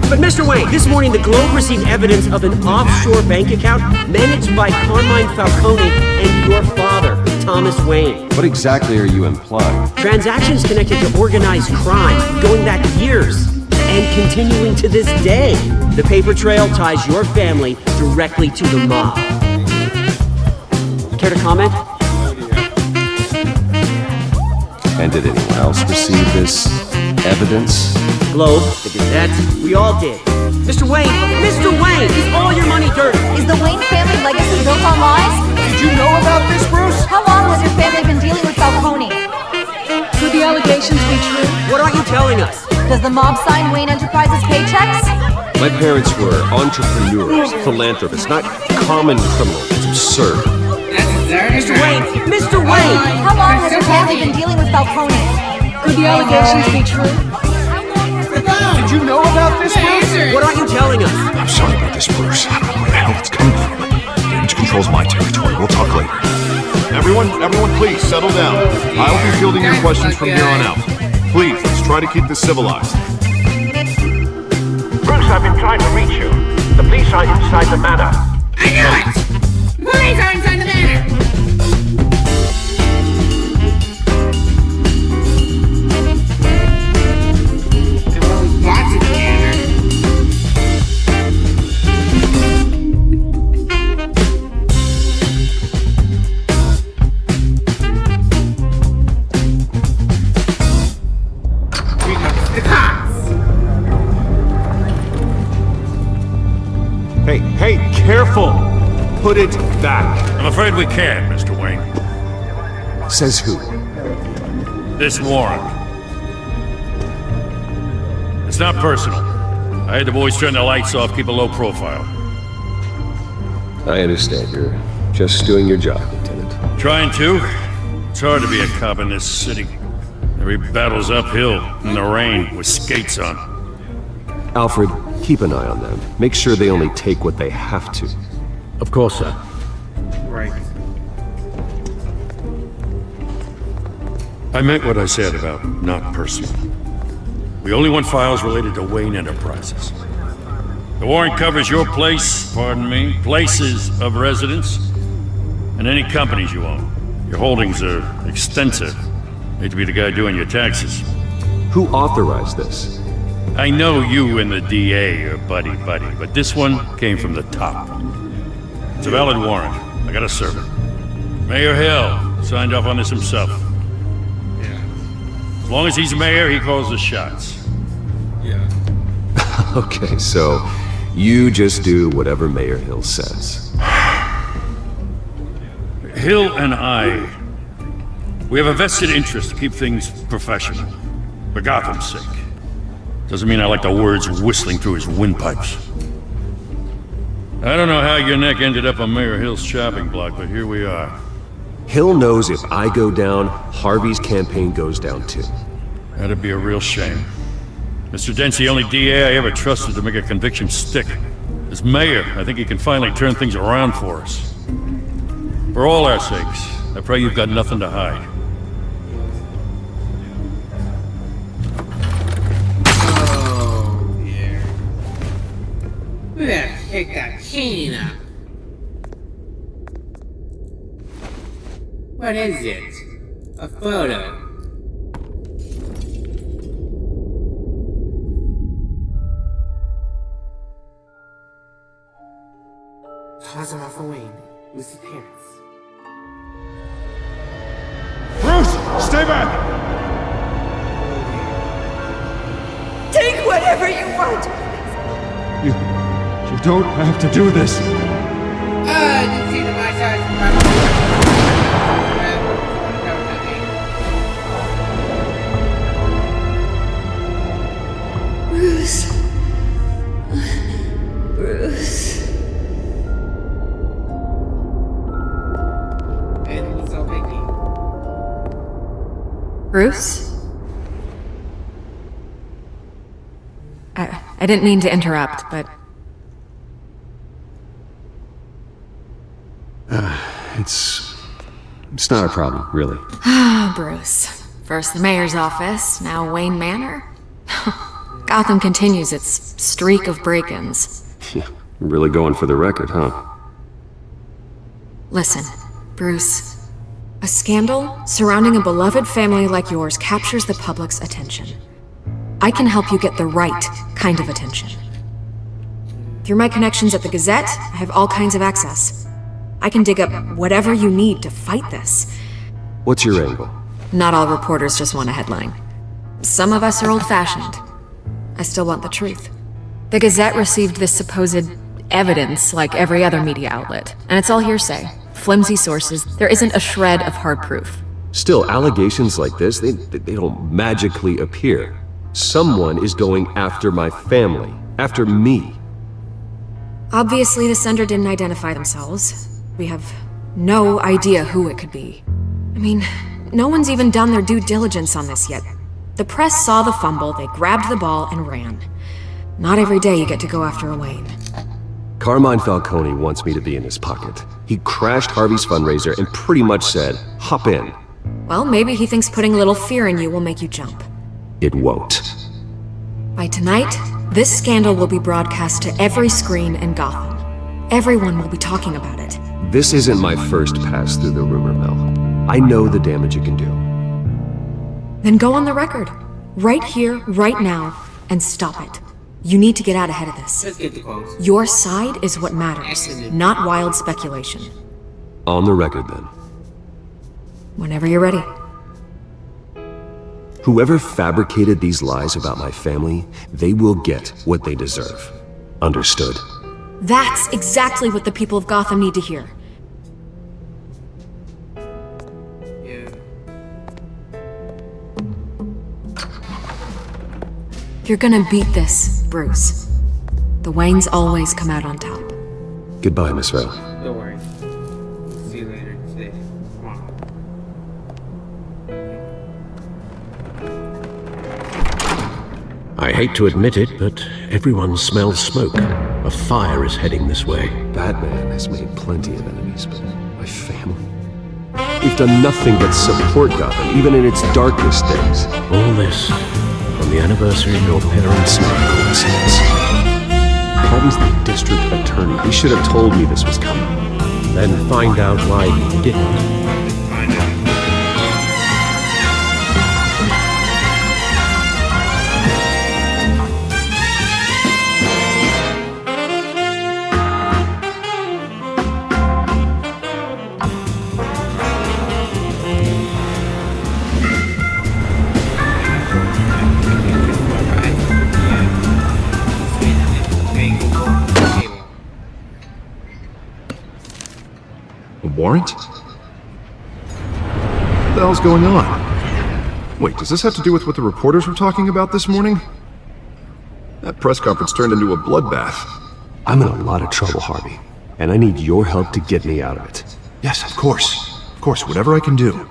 [SPEAKER 6] But Mr. Wayne, this morning the Globe received evidence of an offshore bank account managed by Carmine Falcone and your father, Thomas Wayne.
[SPEAKER 17] What exactly are you implying?
[SPEAKER 6] Transactions connected to organized crime, going back years, and continuing to this day. The paper trail ties your family directly to the mob. Care to comment?
[SPEAKER 17] And did anyone else receive this evidence?
[SPEAKER 6] Globe, the Gazette, we all did. Mr. Wayne, is all your money dirty?
[SPEAKER 8] Is the Wayne family legacy built on lies?
[SPEAKER 9] Did you know about this, Bruce?
[SPEAKER 8] How long has your family been dealing with Falcone? Could the allegations be true?
[SPEAKER 6] What aren't you telling us?
[SPEAKER 8] Does the mob sign Wayne Enterprises paychecks?
[SPEAKER 17] My parents were entrepreneurs, philanthropists, not common criminals. It's absurd.
[SPEAKER 6] Mr. Wayne!
[SPEAKER 8] How long has your family been dealing with Falcone?
[SPEAKER 20] Could the allegations be true?
[SPEAKER 9] Did you know about this, Bruce?
[SPEAKER 6] What aren't you telling us?
[SPEAKER 13] I'm sorry about this, Bruce. I don't know where the hell it's coming from. Damage control's my territory. We'll talk later. Everyone, please settle down. I'll be fielding your questions from here on out. Please, let's try to keep this civilized.
[SPEAKER 12] Bruce, I've been trying to reach you. The police are inside the manor.
[SPEAKER 11] I knew it! Police are inside the manor!
[SPEAKER 17] put it back.
[SPEAKER 2] I'm afraid we can't, Mr. Wayne.
[SPEAKER 17] Says who?
[SPEAKER 2] This warrant. It's not personal. I had the boys turn the lights off, keep a low profile.
[SPEAKER 17] I understand. You're just doing your job, Lieutenant.
[SPEAKER 2] Trying to. It's hard to be a cop in this city. Every battle's uphill, in the rain, with skates on.
[SPEAKER 17] Alfred, keep an eye on them. Make sure they only take what they have to.
[SPEAKER 14] Of course, sir.
[SPEAKER 7] Right.
[SPEAKER 2] I meant what I said about not personal. We only want files related to Wayne Enterprises. The warrant covers your place, pardon me, places of residence, and any companies you own. Your holdings are extensive. Hate to be the guy doing your taxes.
[SPEAKER 17] Who authorized this?
[SPEAKER 2] I know you and the DA are buddy-buddy, but this one came from the top. It's a valid warrant. I gotta serve it. Mayor Hill signed off on this himself. As long as he's mayor, he calls the shots.
[SPEAKER 17] Okay, so you just do whatever Mayor Hill says.
[SPEAKER 2] Hill and I, we have a vested interest to keep things professional. For Gotham's sake. Doesn't mean I like the words whistling through his windpipes. I don't know how your neck ended up on Mayor Hill's chopping block, but here we are.
[SPEAKER 17] Hill knows if I go down, Harvey's campaign goes down too.
[SPEAKER 2] That'd be a real shame. Mr. Dent's the only DA I ever trusted to make a conviction stick. As mayor, I think he can finally turn things around for us. For all our sakes, I pray you've got nothing to hide.
[SPEAKER 7] Oh, yeah. We gotta pick that chain up. What is it? A photo. Toss him off for Wayne. Lucy parents.
[SPEAKER 13] Bruce, stay back!
[SPEAKER 19] Take whatever you want.
[SPEAKER 13] You don't have to do this.
[SPEAKER 7] Did you see the my size?
[SPEAKER 19] Bruce. Bruce.
[SPEAKER 20] Bruce? I didn't mean to interrupt, but...
[SPEAKER 17] It's not a problem, really.
[SPEAKER 20] Ah, Bruce. First the mayor's office, now Wayne Manor. Gotham continues its streak of break-ins.
[SPEAKER 17] Yeah, really going for the record, huh?
[SPEAKER 20] Listen, Bruce. A scandal surrounding a beloved family like yours captures the public's attention. I can help you get the right kind of attention. Through my connections at the Gazette, I have all kinds of access. I can dig up whatever you need to fight this.
[SPEAKER 17] What's your angle?
[SPEAKER 20] Not all reporters just want a headline. Some of us are old-fashioned. I still want the truth. The Gazette received this supposed evidence like every other media outlet, and it's all hearsay. Flimsy sources, there isn't a shred of hard proof.
[SPEAKER 17] Still, allegations like this, they don't magically appear. Someone is going after my family, after me.
[SPEAKER 20] Obviously, the sender didn't identify themselves. We have no idea who it could be. I mean, no one's even done their due diligence on this yet. The press saw the fumble, they grabbed the ball and ran. Not every day you get to go after a Wayne.
[SPEAKER 17] Carmine Falcone wants me to be in his pocket. He crashed Harvey's fundraiser and pretty much said, hop in.
[SPEAKER 20] Well, maybe he thinks putting a little fear in you will make you jump.
[SPEAKER 17] It won't.
[SPEAKER 20] By tonight, this scandal will be broadcast to every screen in Gotham. Everyone will be talking about it.
[SPEAKER 17] This isn't my first pass through the rumor mill. I know the damage it can do.
[SPEAKER 20] Then go on the record. Right here, right now, and stop it. You need to get out ahead of this.
[SPEAKER 7] Let's get the quotes.
[SPEAKER 20] Your side is what matters, not wild speculation.
[SPEAKER 17] On the record, then.
[SPEAKER 20] Whenever you're ready.
[SPEAKER 17] Whoever fabricated these lies about my family, they will get what they deserve. Understood?
[SPEAKER 20] That's exactly what the people of Gotham need to hear. You're gonna beat this, Bruce. The Waynes always come out on top.
[SPEAKER 17] Goodbye, Miss Vale.
[SPEAKER 7] Don't worry. See you later today. Come on.
[SPEAKER 14] I hate to admit it, but everyone smells smoke. A fire is heading this way.
[SPEAKER 17] Batman has made plenty of enemies, but my family... We've done nothing but support Gotham, even in its darkest days.
[SPEAKER 14] All this on the anniversary of your parents'
[SPEAKER 17] coincidence. Harvey's the district attorney. He should have told me this was coming.
[SPEAKER 14] Then find out why he didn't.
[SPEAKER 13] Warrant? What the hell's going on? Wait, does this have to do with what the reporters were talking about this morning? That press conference turned into a bloodbath.
[SPEAKER 17] I'm in a lot of trouble, Harvey, and I need your help to get me out of it.
[SPEAKER 13] Yes, of course. Of course, whatever I can do.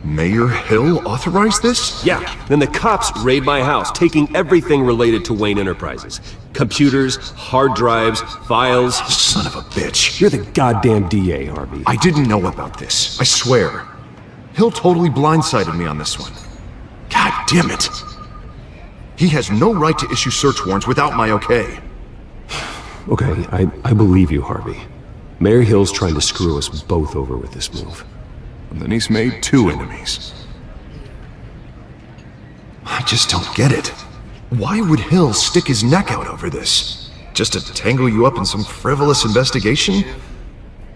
[SPEAKER 13] Mayor Hill authorized this?
[SPEAKER 17] Yeah, then the cops raid my house, taking everything related to Wayne Enterprises. Computers, hard drives, files.
[SPEAKER 13] Son of a bitch.
[SPEAKER 17] You're the goddamn DA, Harvey.
[SPEAKER 13] I didn't know about this, I swear. Hill totally blindsided me on this one. God damn it. He has no right to issue search warrants without my okay.
[SPEAKER 17] Okay, I believe you, Harvey. Mayor Hill's trying to screw us both over with this move.
[SPEAKER 13] And then he's made two enemies. I just don't get it. Why would Hill stick his neck out over this? Just to tangle you up in some frivolous investigation?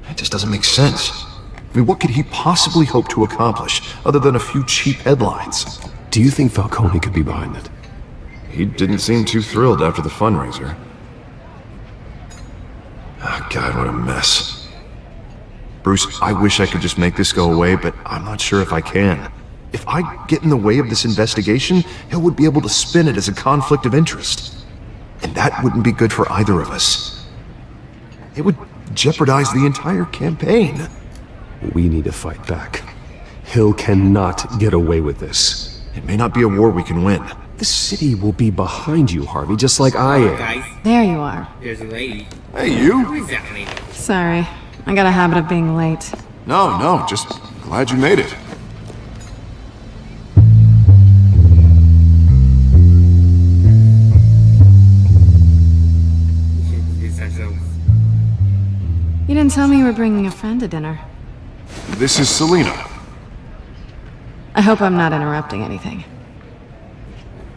[SPEAKER 13] It just doesn't make sense. I mean, what could he possibly hope to accomplish other than a few cheap headlines?
[SPEAKER 17] Do you think Falcone could be behind it?
[SPEAKER 13] He didn't seem too thrilled after the fundraiser. Oh, God, what a mess. Bruce, I wish I could just make this go away, but I'm not sure if I can. If I get in the way of this investigation, Hill would be able to spin it as a conflict of interest. And that wouldn't be good for either of us. It would jeopardize the entire campaign.
[SPEAKER 17] We need to fight back. Hill cannot get away with this.
[SPEAKER 13] It may not be a war we can win.
[SPEAKER 17] The city will be behind you, Harvey, just like I am.
[SPEAKER 15] There you are.
[SPEAKER 7] There's a lady.
[SPEAKER 13] Hey, you?
[SPEAKER 7] Who is that lady?
[SPEAKER 15] Sorry, I got a habit of being late.
[SPEAKER 13] No, just glad you made it.
[SPEAKER 15] You didn't tell me you were bringing a friend to dinner.
[SPEAKER 13] This is Selina.
[SPEAKER 15] I hope I'm not interrupting anything.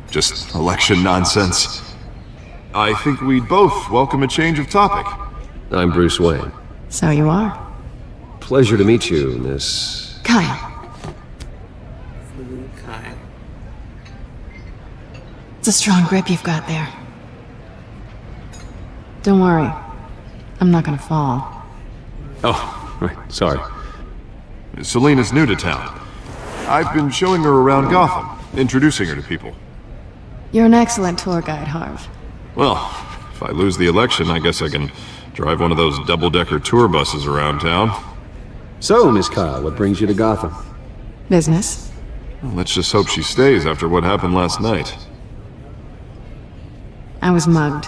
[SPEAKER 13] Just election nonsense. I think we'd both welcome a change of topic.
[SPEAKER 17] I'm Bruce Wayne.
[SPEAKER 15] So you are.
[SPEAKER 17] Pleasure to meet you, Miss...
[SPEAKER 15] Kyle.
[SPEAKER 7] Kyle.
[SPEAKER 15] It's a strong grip you've got there. Don't worry. I'm not gonna fall.
[SPEAKER 17] Oh, right, sorry.
[SPEAKER 13] Selina's new to town. I've been showing her around Gotham, introducing her to people.
[SPEAKER 15] You're an excellent tour guide, Harv.
[SPEAKER 13] Well, if I lose the election, I guess I can drive one of those double-decker tour buses around town.
[SPEAKER 17] So, Miss Kyle, what brings you to Gotham?
[SPEAKER 15] Business.
[SPEAKER 13] Well, let's just hope she stays after what happened last night.
[SPEAKER 15] I was mugged.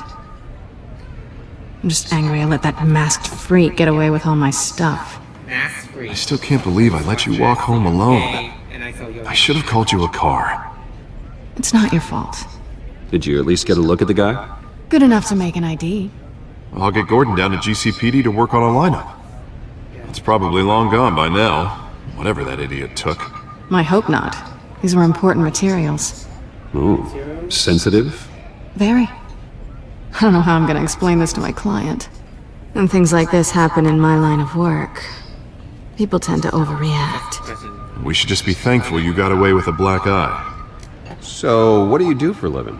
[SPEAKER 15] I'm just angry I let that masked freak get away with all my stuff.
[SPEAKER 7] Masked freak.
[SPEAKER 13] I still can't believe I let you walk home alone. I should have called you a car.
[SPEAKER 15] It's not your fault.
[SPEAKER 17] Did you at least get a look at the guy?
[SPEAKER 15] Good enough to make an ID.
[SPEAKER 13] I'll get Gordon down to GCPD to work on a lineup. It's probably long gone by now, whatever that idiot took.
[SPEAKER 15] I hope not. These were important materials.
[SPEAKER 17] Ooh, sensitive?
[SPEAKER 15] Very. I don't know how I'm gonna explain this to my client. And things like this happen in my line of work. People tend to overreact.
[SPEAKER 13] We should just be thankful you got away with a black eye.
[SPEAKER 17] So, what do you do for a living?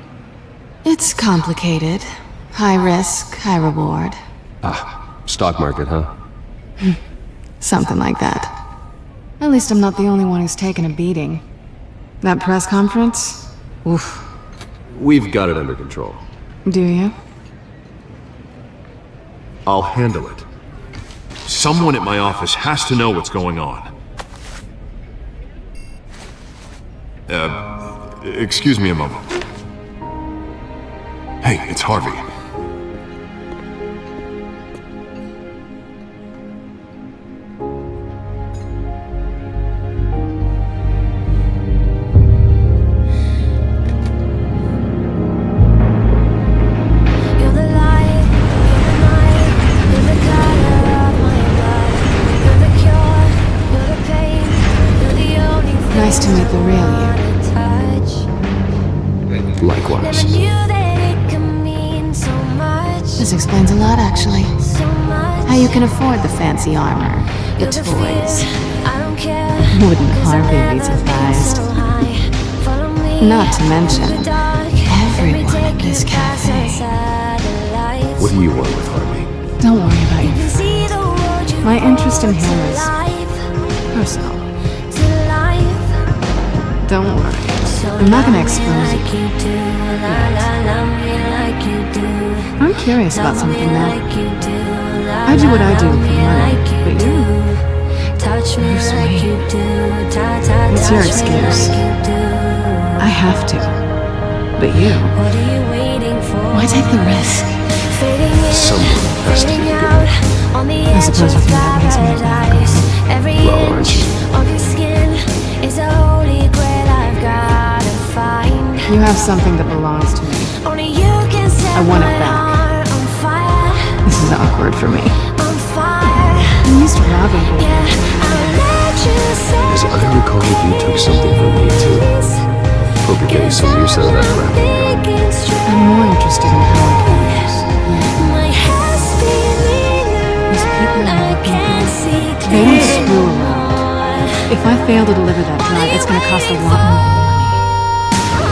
[SPEAKER 15] It's complicated. High risk, high reward.
[SPEAKER 17] Stock market, huh?
[SPEAKER 15] Something like that. At least I'm not the only one who's taken a beating. That press conference? Oof.
[SPEAKER 17] We've got it under control.
[SPEAKER 15] Do you?
[SPEAKER 13] I'll handle it. Someone at my office has to know what's going on. Excuse me a moment. Hey, it's Harvey.
[SPEAKER 15] Nice to meet the real you.
[SPEAKER 17] Likewise.
[SPEAKER 15] This explains a lot, actually. How you can afford the fancy armor, the toys. Wouldn't Harvey be surprised? Not to mention, everyone at this cafe.
[SPEAKER 17] What do you want with Harvey?
[SPEAKER 15] Don't worry about your friend. My interest in him is personal. Don't worry. I'm not gonna expose you. I'm curious about something now. I do what I do for money, but you're sweet. What's your excuse? I have to. But you? Why take the risk?
[SPEAKER 17] Someone has to be good.
[SPEAKER 15] I suppose you think that makes me a bad girl.
[SPEAKER 17] Well, aren't you?
[SPEAKER 15] You have something that belongs to me. I want it back. This is awkward for me. I'm used to robbing people.
[SPEAKER 17] As I recall, you took something from me too. Hope you're getting some use out of that crap.
[SPEAKER 15] I'm more interested in how I can use these people I'm working for. They don't screw around. If I fail to deliver that drive, it's gonna cost a lot more.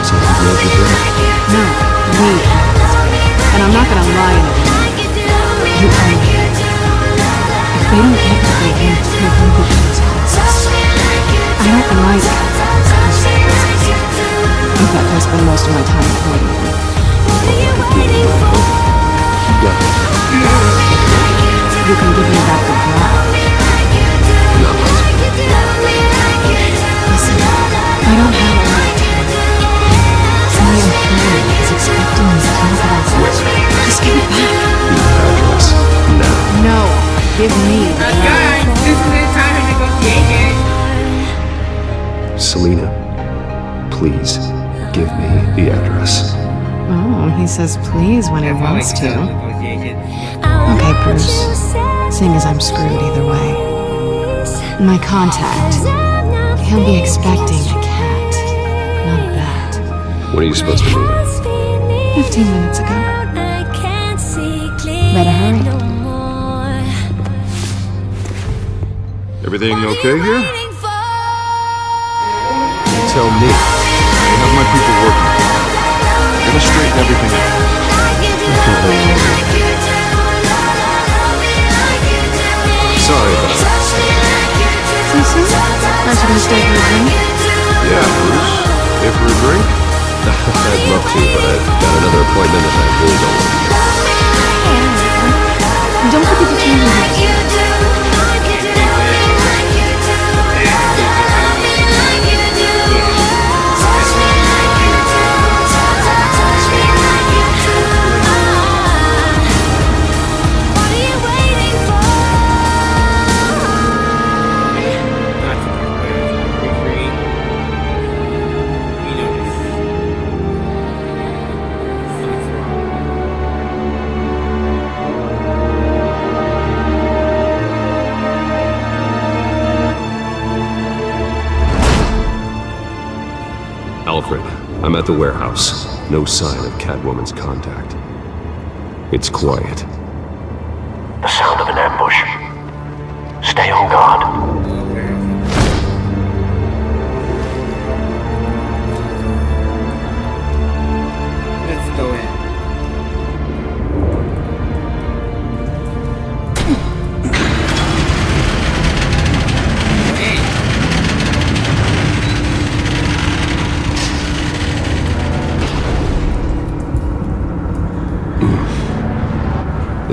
[SPEAKER 17] So you know you did?
[SPEAKER 15] No, we. And I'm not gonna lie in it. You own me. If they don't get what they want, you're gonna be consequences. I don't like consequences. In fact, I spend most of my time avoiding them. You can give me back the drive.
[SPEAKER 17] No.
[SPEAKER 15] Listen, I don't have a lot of time. My employer is expecting me to have it all. Just give it back.
[SPEAKER 17] The address. Now.
[SPEAKER 15] No, give me the drive.
[SPEAKER 7] Isn't it time to negotiate?
[SPEAKER 17] Selena, please give me the address.
[SPEAKER 15] Oh, he says please when he wants to. Okay, Bruce. Seeing as I'm screwed either way. My contact. He'll be expecting a cat, not a bat.
[SPEAKER 17] When are you supposed to be?
[SPEAKER 15] 15 minutes ago. Better hurry.
[SPEAKER 13] Everything okay here?
[SPEAKER 17] You tell me.
[SPEAKER 13] I have my people working. I'm gonna straighten everything out.
[SPEAKER 17] Sorry about that.
[SPEAKER 15] So soon? Aren't you gonna stay for a drink?
[SPEAKER 13] Yeah, Bruce. Stay for a drink?
[SPEAKER 17] I'd love to, but I've got another appointment and I really don't want to go.
[SPEAKER 15] Don't forget to change your hair.
[SPEAKER 17] Alfred, I'm at the warehouse. No sign of Catwoman's contact. It's quiet.
[SPEAKER 12] The sound of an ambush. Stay on guard.
[SPEAKER 7] Let's go in.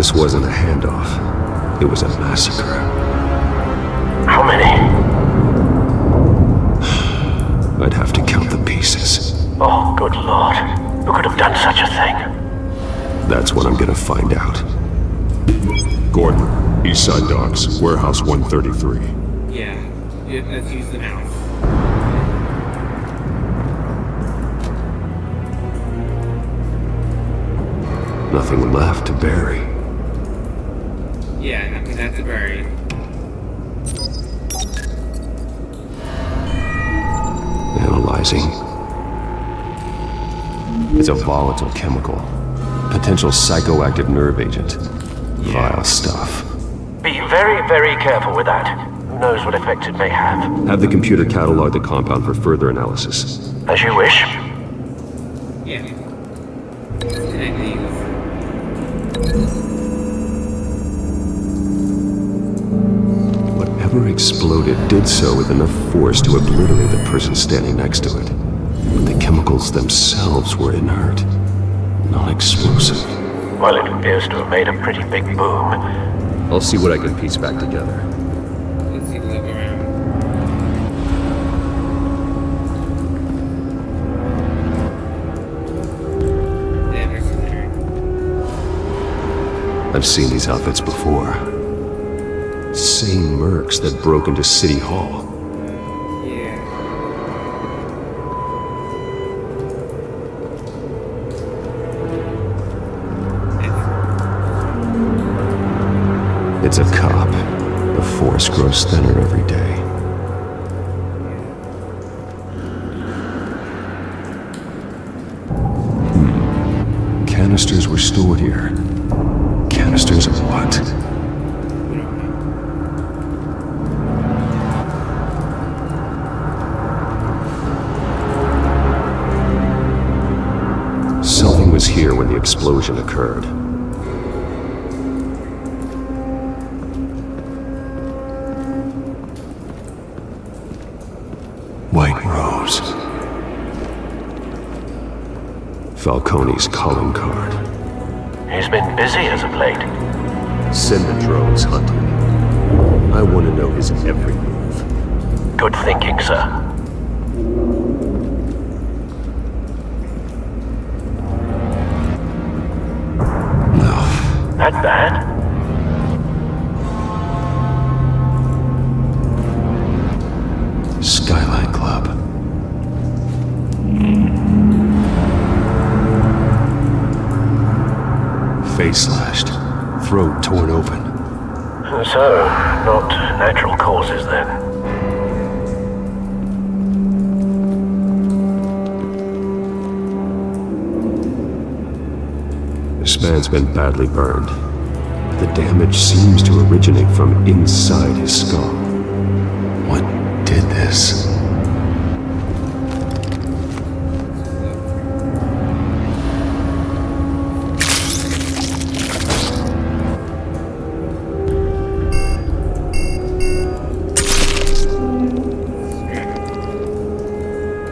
[SPEAKER 17] This wasn't a handoff. It was a massacre.
[SPEAKER 12] How many?
[SPEAKER 17] I'd have to count the pieces.
[SPEAKER 12] Oh, good lord. Who could have done such a thing?
[SPEAKER 17] That's what I'm gonna find out.
[SPEAKER 13] Gordon, Eastside Docks, Warehouse 133.
[SPEAKER 7] Yeah, let's use the mouse.
[SPEAKER 17] Nothing left to bury.
[SPEAKER 7] Yeah, nothing left to bury.
[SPEAKER 17] Analyzing. It's a volatile chemical. Potential psychoactive nerve agent. Vile stuff.
[SPEAKER 12] Be very, very careful with that. Who knows what effects it may have.
[SPEAKER 17] Have the computer catalog the compound for further analysis.
[SPEAKER 12] As you wish.
[SPEAKER 7] Yeah.
[SPEAKER 17] Whatever exploded did so with enough force to obliterate the person standing next to it. But the chemicals themselves were inert, non-explosive.
[SPEAKER 12] Well, it appears to have made a pretty big boom.
[SPEAKER 17] I'll see what I can piece back together.
[SPEAKER 7] Let's see, look around.
[SPEAKER 17] I've seen these outfits before. Same mercs that broke into City Hall.
[SPEAKER 7] Yeah.
[SPEAKER 17] It's a cop. The force grows thinner every day. Canisters were stored here. Canisters of what? Something was here when the explosion occurred. White Rose. Falcone's calling card.
[SPEAKER 12] He's been busy as of late.
[SPEAKER 17] Send the drones hunting. I want to know his every move.
[SPEAKER 12] Good thinking, sir. That bad?
[SPEAKER 17] Skyline Club. Face slashed. Throat torn open.
[SPEAKER 12] So, not natural causes then.
[SPEAKER 17] This man's been badly burned. The damage seems to originate from inside his skull. What did this?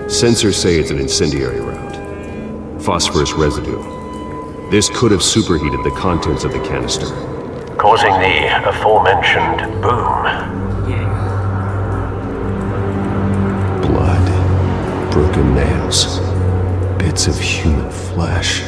[SPEAKER 17] Sensors say it's an incendiary round. Phosphorus residue. This could have superheated the contents of the canister.
[SPEAKER 12] Causing the aforementioned boom.
[SPEAKER 17] Blood. Broken nails. Bits of human flesh.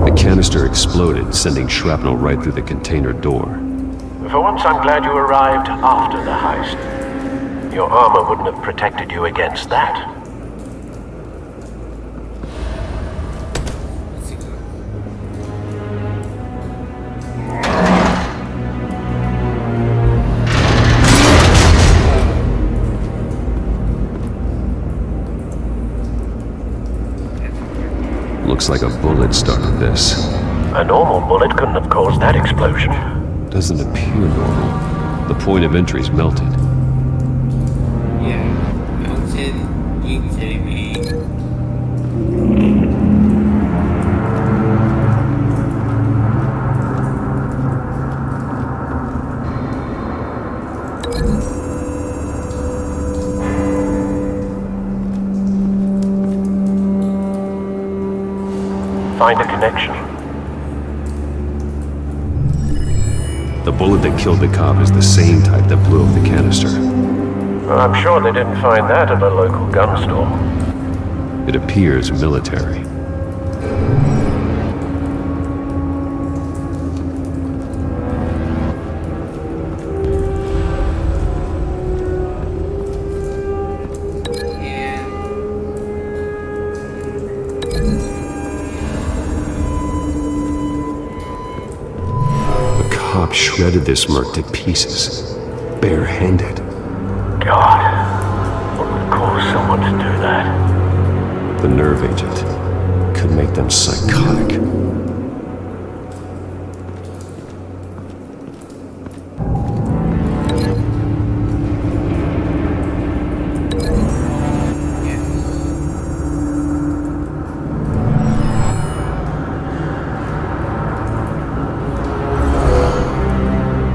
[SPEAKER 17] The canister exploded, sending shrapnel right through the container door.
[SPEAKER 12] For once, I'm glad you arrived after the heist. Your armor wouldn't have protected you against that.
[SPEAKER 17] Looks like a bullet started this.
[SPEAKER 12] A normal bullet couldn't have caused that explosion.
[SPEAKER 17] Doesn't appear normal. The point of entry's melted.
[SPEAKER 7] Yeah, melted. You kidding me?
[SPEAKER 12] Find a connection.
[SPEAKER 17] The bullet that killed the cop is the same type that blew up the canister.
[SPEAKER 12] Well, I'm sure they didn't find that at the local gun store.
[SPEAKER 17] It appears military. Shredded this merc to pieces, barehanded.
[SPEAKER 12] God, what would cause someone to do that?
[SPEAKER 17] The nerve agent could make them psychotic.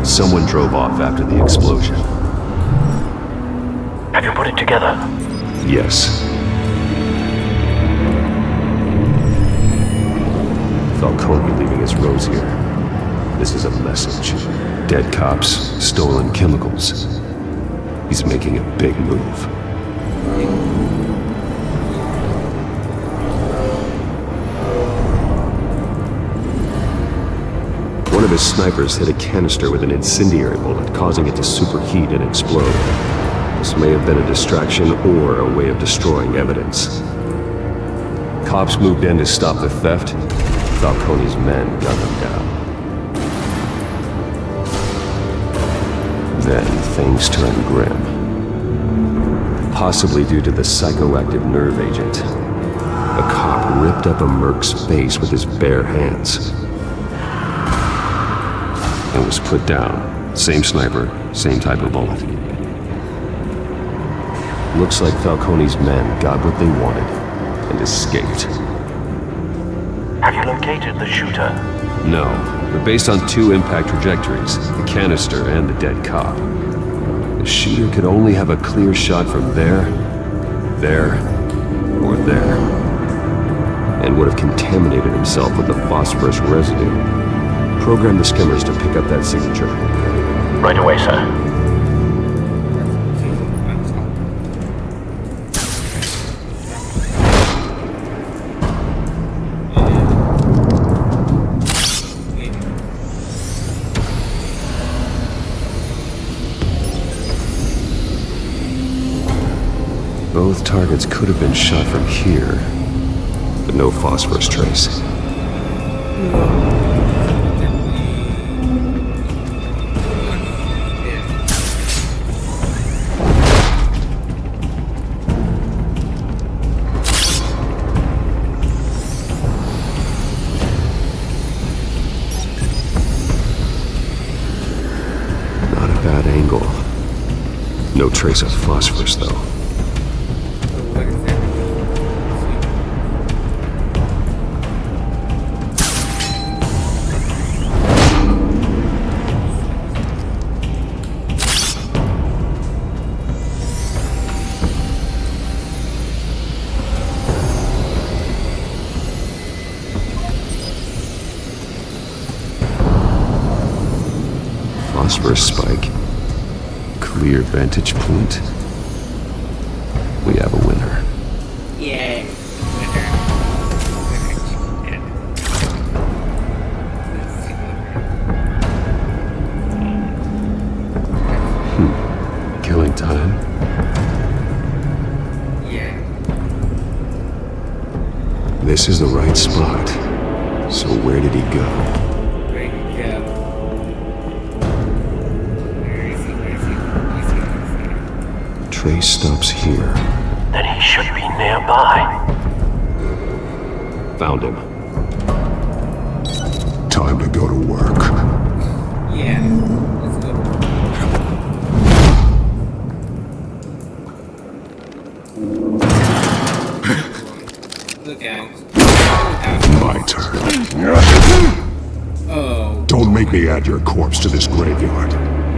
[SPEAKER 17] Someone drove off after the explosion.
[SPEAKER 12] Have you put it together?
[SPEAKER 17] Yes. Falcone leaving his rose here. This is a message. Dead cops, stolen chemicals. He's making a big move. One of his snipers hit a canister with an incendiary bullet, causing it to superheat and explode. This may have been a distraction or a way of destroying evidence. Cops moved in to stop the theft. Falcone's men gun them down. Then things turned grim. Possibly due to the psychoactive nerve agent. A cop ripped up a merc's face with his bare hands. And was put down. Same sniper, same type of bullet. Looks like Falcone's men got what they wanted and escaped.
[SPEAKER 12] Have you located the shooter?
[SPEAKER 17] No, but based on two impact trajectories, the canister and the dead cop, the shooter could only have a clear shot from there, or there, and would have contaminated himself with the phosphorus residue. Program the skimmers to pick up that signature.
[SPEAKER 12] Right away, sir.
[SPEAKER 17] Both targets could have been shot from here, but no phosphorus trace. Not a bad angle. No trace of phosphorus, though. Phosphorus spike. Clear vantage point. We have a winner.
[SPEAKER 7] Yay.
[SPEAKER 17] Killing time.
[SPEAKER 7] Yeah.
[SPEAKER 17] This is the right spot. So where did he go?
[SPEAKER 7] Where did he go?
[SPEAKER 17] Trace stops here.
[SPEAKER 12] Then he should be nearby.
[SPEAKER 17] Found him.
[SPEAKER 1] Time to go to work.
[SPEAKER 7] Yeah. Let's go. Look out.
[SPEAKER 1] My turn.
[SPEAKER 7] Oh.
[SPEAKER 1] Don't make me add your corpse to this graveyard.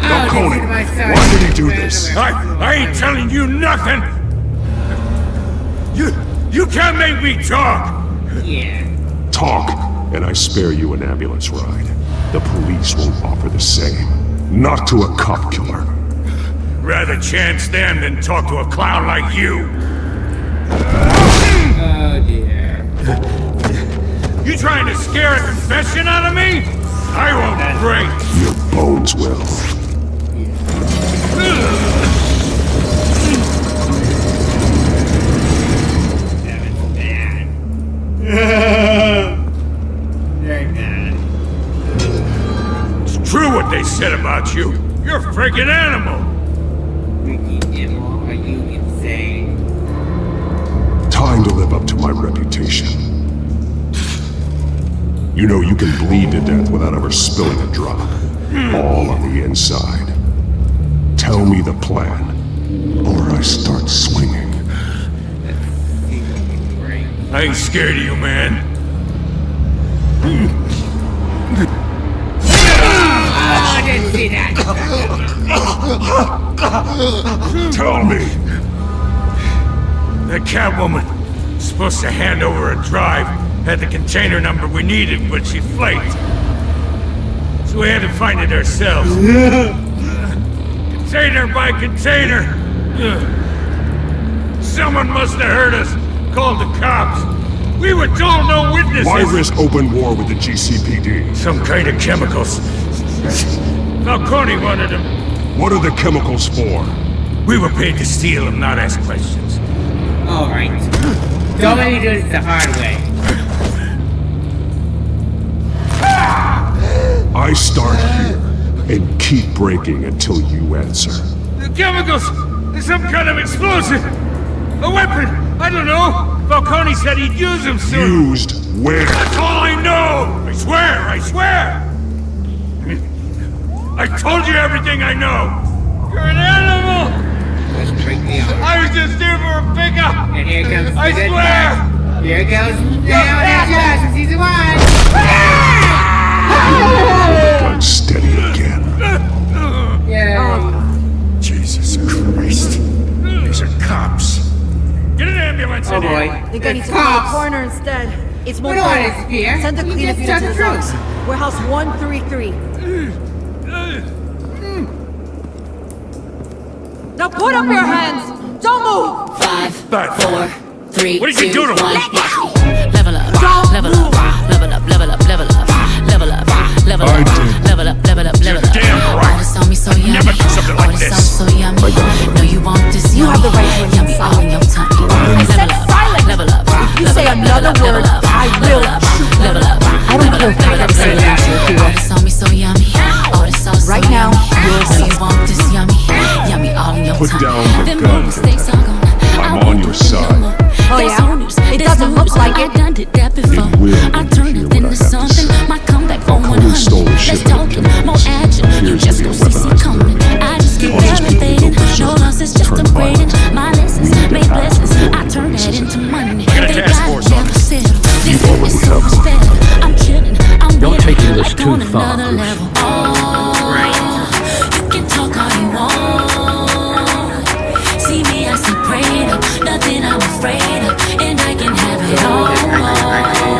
[SPEAKER 7] Oh,
[SPEAKER 1] Falcone, why did he do this?
[SPEAKER 2] I ain't telling you nothing! You can't make me talk!
[SPEAKER 7] Yeah.
[SPEAKER 1] Talk
[SPEAKER 10] talk, and I spare you an ambulance ride. The police won't offer the same. Not to a cop killer.
[SPEAKER 2] Rather chance them than talk to a clown like you.
[SPEAKER 7] Oh dear.
[SPEAKER 2] You trying to scare a confession out of me? I won't break.
[SPEAKER 10] Your bones will.
[SPEAKER 7] Very bad.
[SPEAKER 2] It's true what they said about you. You're a freaking animal.
[SPEAKER 7] Freaking animal, are you insane?
[SPEAKER 10] Time to live up to my reputation. You know you can bleed to death without ever spilling a drop. All on the inside. Tell me the plan, or I start swinging.
[SPEAKER 2] I ain't scared of you, man.
[SPEAKER 7] I didn't see that.
[SPEAKER 10] Tell me.
[SPEAKER 2] That Catwoman supposed to hand over a drive had the container number we needed, but she flaked. So we had to find it ourselves. Container by container. Someone must have heard us. Called the cops. We were told no witnesses.
[SPEAKER 10] Why risk open war with the GCPD?
[SPEAKER 2] Some kind of chemicals. Falcone wanted them.
[SPEAKER 10] What are the chemicals for?
[SPEAKER 2] We were paid to steal them, not ask questions.
[SPEAKER 7] Alright. Don't let me do this the hard way.
[SPEAKER 10] I start here and keep breaking until you answer.
[SPEAKER 2] The chemicals! There's some kind of explosive! A weapon! I don't know! Falcone said he'd use them soon!
[SPEAKER 10] Used where?
[SPEAKER 2] That's all I know! I swear! I swear! I told you everything I know! You're an animal!
[SPEAKER 7] Let's break the arm.
[SPEAKER 2] I was just here for a pickup!
[SPEAKER 7] And here comes the
[SPEAKER 2] I
[SPEAKER 7] good
[SPEAKER 2] swear!
[SPEAKER 7] part. Here goes Down from season 1!
[SPEAKER 10] Gun steady again.
[SPEAKER 7] Yay.
[SPEAKER 2] Jesus Christ. These are cops. Get an ambulance
[SPEAKER 7] Oh
[SPEAKER 2] in
[SPEAKER 7] boy.
[SPEAKER 2] here.
[SPEAKER 8] I think I need to go to the corner instead. It's
[SPEAKER 7] We don't
[SPEAKER 8] Monte.
[SPEAKER 7] want to disappear.
[SPEAKER 8] Send the
[SPEAKER 7] We
[SPEAKER 8] cleanup
[SPEAKER 7] just
[SPEAKER 8] unit
[SPEAKER 7] tell
[SPEAKER 8] to
[SPEAKER 7] the
[SPEAKER 8] the
[SPEAKER 7] truth.
[SPEAKER 8] house. Warehouse 133. Now put up your hands! Don't move!
[SPEAKER 2] 5, 4,
[SPEAKER 11] 3,
[SPEAKER 2] what did you do to him?
[SPEAKER 11] Level up, level up, level up, level up, level up, level up, level up, level up, level up, level up.
[SPEAKER 2] Damn right.
[SPEAKER 11] All this on me so yummy.
[SPEAKER 2] Never do something like
[SPEAKER 11] All this
[SPEAKER 2] this.
[SPEAKER 11] sounds so yummy. No, you want this
[SPEAKER 8] You
[SPEAKER 11] yummy.
[SPEAKER 8] have the right to
[SPEAKER 11] Yummy all in your tummy.
[SPEAKER 8] I said silence!
[SPEAKER 11] Level up,
[SPEAKER 8] If you say another word, I will shoot.
[SPEAKER 11] level up.
[SPEAKER 8] I don't care if I ever say that to you.
[SPEAKER 11] All this on me so yummy. All this sauce so
[SPEAKER 8] Right now,
[SPEAKER 11] yummy.
[SPEAKER 8] you're
[SPEAKER 11] No, you want this yummy. Yummy all in your
[SPEAKER 10] Put
[SPEAKER 11] tummy.
[SPEAKER 10] down the
[SPEAKER 11] Them
[SPEAKER 10] gun,
[SPEAKER 11] mistakes are gone.
[SPEAKER 10] I'm on your side.
[SPEAKER 8] Oh yeah? It doesn't look like it.
[SPEAKER 11] I done did that before.
[SPEAKER 10] It will
[SPEAKER 11] I
[SPEAKER 10] if
[SPEAKER 11] turned
[SPEAKER 10] you
[SPEAKER 11] it
[SPEAKER 10] hear what I
[SPEAKER 11] into
[SPEAKER 10] have to
[SPEAKER 11] something.
[SPEAKER 10] say.
[SPEAKER 11] My comeback on
[SPEAKER 10] Falcone
[SPEAKER 11] 100.
[SPEAKER 10] stole a
[SPEAKER 11] Let's
[SPEAKER 10] shipment
[SPEAKER 11] talk
[SPEAKER 10] of
[SPEAKER 11] it, more
[SPEAKER 10] chemicals.
[SPEAKER 11] action. You
[SPEAKER 10] Appears
[SPEAKER 11] just
[SPEAKER 10] to be
[SPEAKER 11] gon'
[SPEAKER 10] a
[SPEAKER 11] see some
[SPEAKER 10] weaponized
[SPEAKER 11] coming. I just keep
[SPEAKER 10] All these people
[SPEAKER 11] elevating.
[SPEAKER 10] go
[SPEAKER 11] No
[SPEAKER 10] berserk,
[SPEAKER 11] loss is just
[SPEAKER 10] turn
[SPEAKER 11] upgrading.
[SPEAKER 10] violent.
[SPEAKER 11] My lessons
[SPEAKER 10] We need
[SPEAKER 11] made
[SPEAKER 10] to have
[SPEAKER 11] blessings. I
[SPEAKER 10] political
[SPEAKER 11] turn that
[SPEAKER 10] racism.
[SPEAKER 11] into money.
[SPEAKER 2] got a
[SPEAKER 11] They
[SPEAKER 2] task
[SPEAKER 11] got
[SPEAKER 2] force
[SPEAKER 11] it,
[SPEAKER 2] on
[SPEAKER 11] never
[SPEAKER 2] it.
[SPEAKER 11] settle. This
[SPEAKER 10] already
[SPEAKER 11] is so
[SPEAKER 10] have
[SPEAKER 11] much
[SPEAKER 10] one.
[SPEAKER 11] better. I'm chilling, I'm
[SPEAKER 14] You're
[SPEAKER 11] winning.
[SPEAKER 14] taking this
[SPEAKER 11] Like
[SPEAKER 14] too
[SPEAKER 11] on
[SPEAKER 14] far,
[SPEAKER 11] another
[SPEAKER 14] Bruce.
[SPEAKER 11] level. You can talk all you want. See me, I see greater. Nothing I'm afraid of. And I can have it all.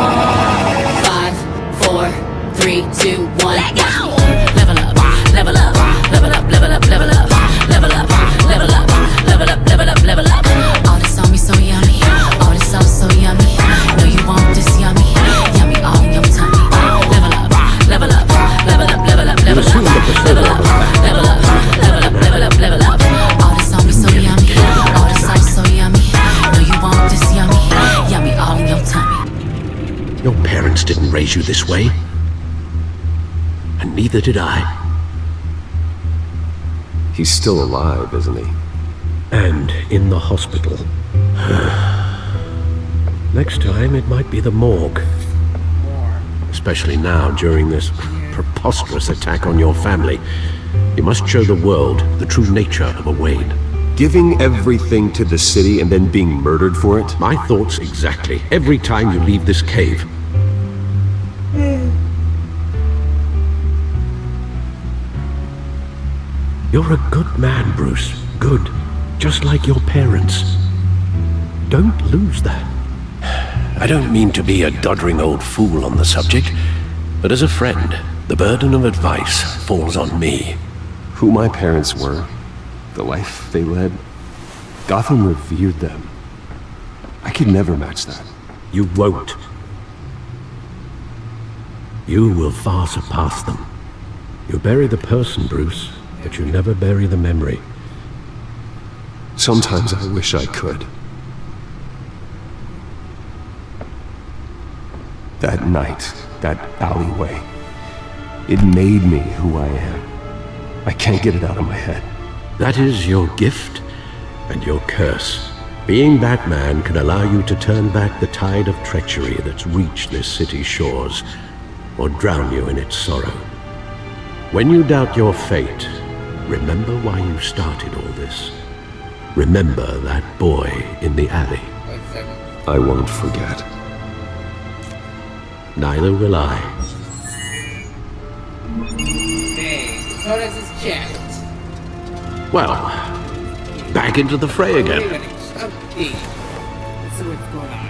[SPEAKER 11] 5, 4, 3, 2, 1. Let go! Level up, level up, level up, level up, level up, level up, level up, level up, level up, level up. All this on me so yummy. All this sauce so yummy. No, you want this yummy. Yummy all in your tummy. Level up, level up, level up, level up, level up, level up, level up, level up, level up, level up. All this on me so yummy. All this sauce so yummy. No, you want this yummy. Yummy all in your tummy.
[SPEAKER 14] Your parents didn't raise you this way. And neither did I.
[SPEAKER 17] He's still alive, isn't he?
[SPEAKER 14] And in the hospital. Next time, it might be the morgue. Especially now, during this preposterous attack on your family. You must show the world the true nature of a Wayne.
[SPEAKER 17] Giving everything to the city and then being murdered for it?
[SPEAKER 14] My thoughts exactly. Every time you leave this cave. You're a good man, Bruce. Good. Just like your parents. Don't lose that. I don't mean to be a doddering old fool on the subject, but as a friend, the burden of advice falls on me.
[SPEAKER 17] Who my parents were, the life they led, Gotham revered them. I could never match that.
[SPEAKER 14] You won't. You will far surpass them. You bury the person, Bruce, but you never bury the memory.
[SPEAKER 17] Sometimes I wish I could. That night, that alleyway, it made me who I am. I can't get it out of my head.
[SPEAKER 14] That is your gift and your curse. Being Batman can allow you to turn back the tide of treachery that's reached this city's shores, or drown you in its sorrow. When you doubt your fate, remember why you started all this. Remember that boy in the alley.
[SPEAKER 17] I won't forget.
[SPEAKER 14] Neither will I.
[SPEAKER 7] Dang, so does this checked.
[SPEAKER 14] Well, back into the fray again.
[SPEAKER 7] Let's see what's going on.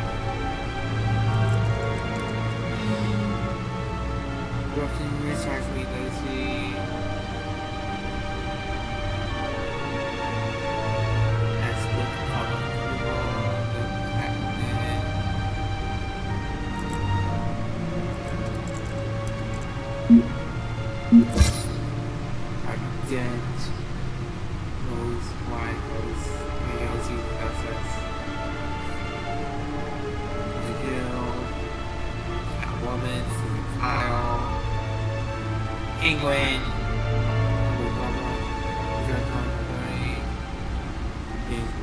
[SPEAKER 16] England.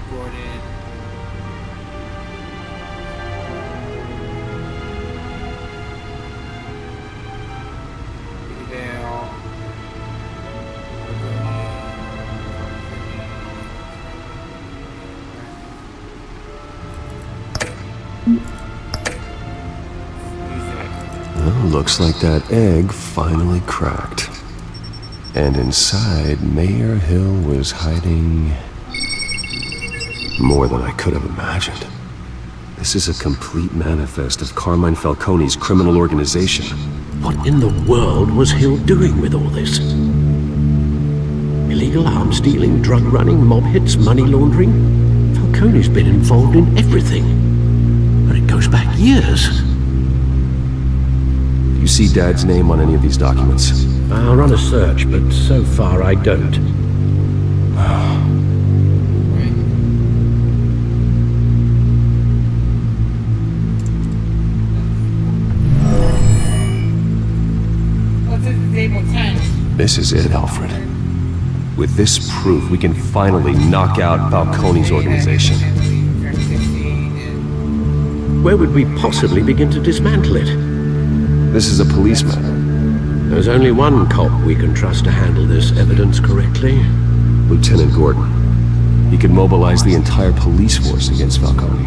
[SPEAKER 16] Gordon.
[SPEAKER 17] Well, looks like that egg finally cracked. And inside, Mayor Hill was hiding more than I could have imagined. This is a complete manifest of Carmine Falcone's criminal organization.
[SPEAKER 14] What in the world was Hill doing with all this? Illegal arms dealing, drug running, mob hits, money laundering? Falcone's been involved in everything. But it goes back years.
[SPEAKER 17] You see Dad's name on any of these documents?
[SPEAKER 14] I'll run a search, but so far I don't.
[SPEAKER 17] This is it, Alfred. With this proof, we can finally knock out Falcone's organization.
[SPEAKER 14] Where would we possibly begin to dismantle it?
[SPEAKER 17] This is a police matter.
[SPEAKER 14] There's only one cop we can trust to handle this evidence correctly.
[SPEAKER 17] Lieutenant Gordon. He could mobilize the entire police force against Falcone.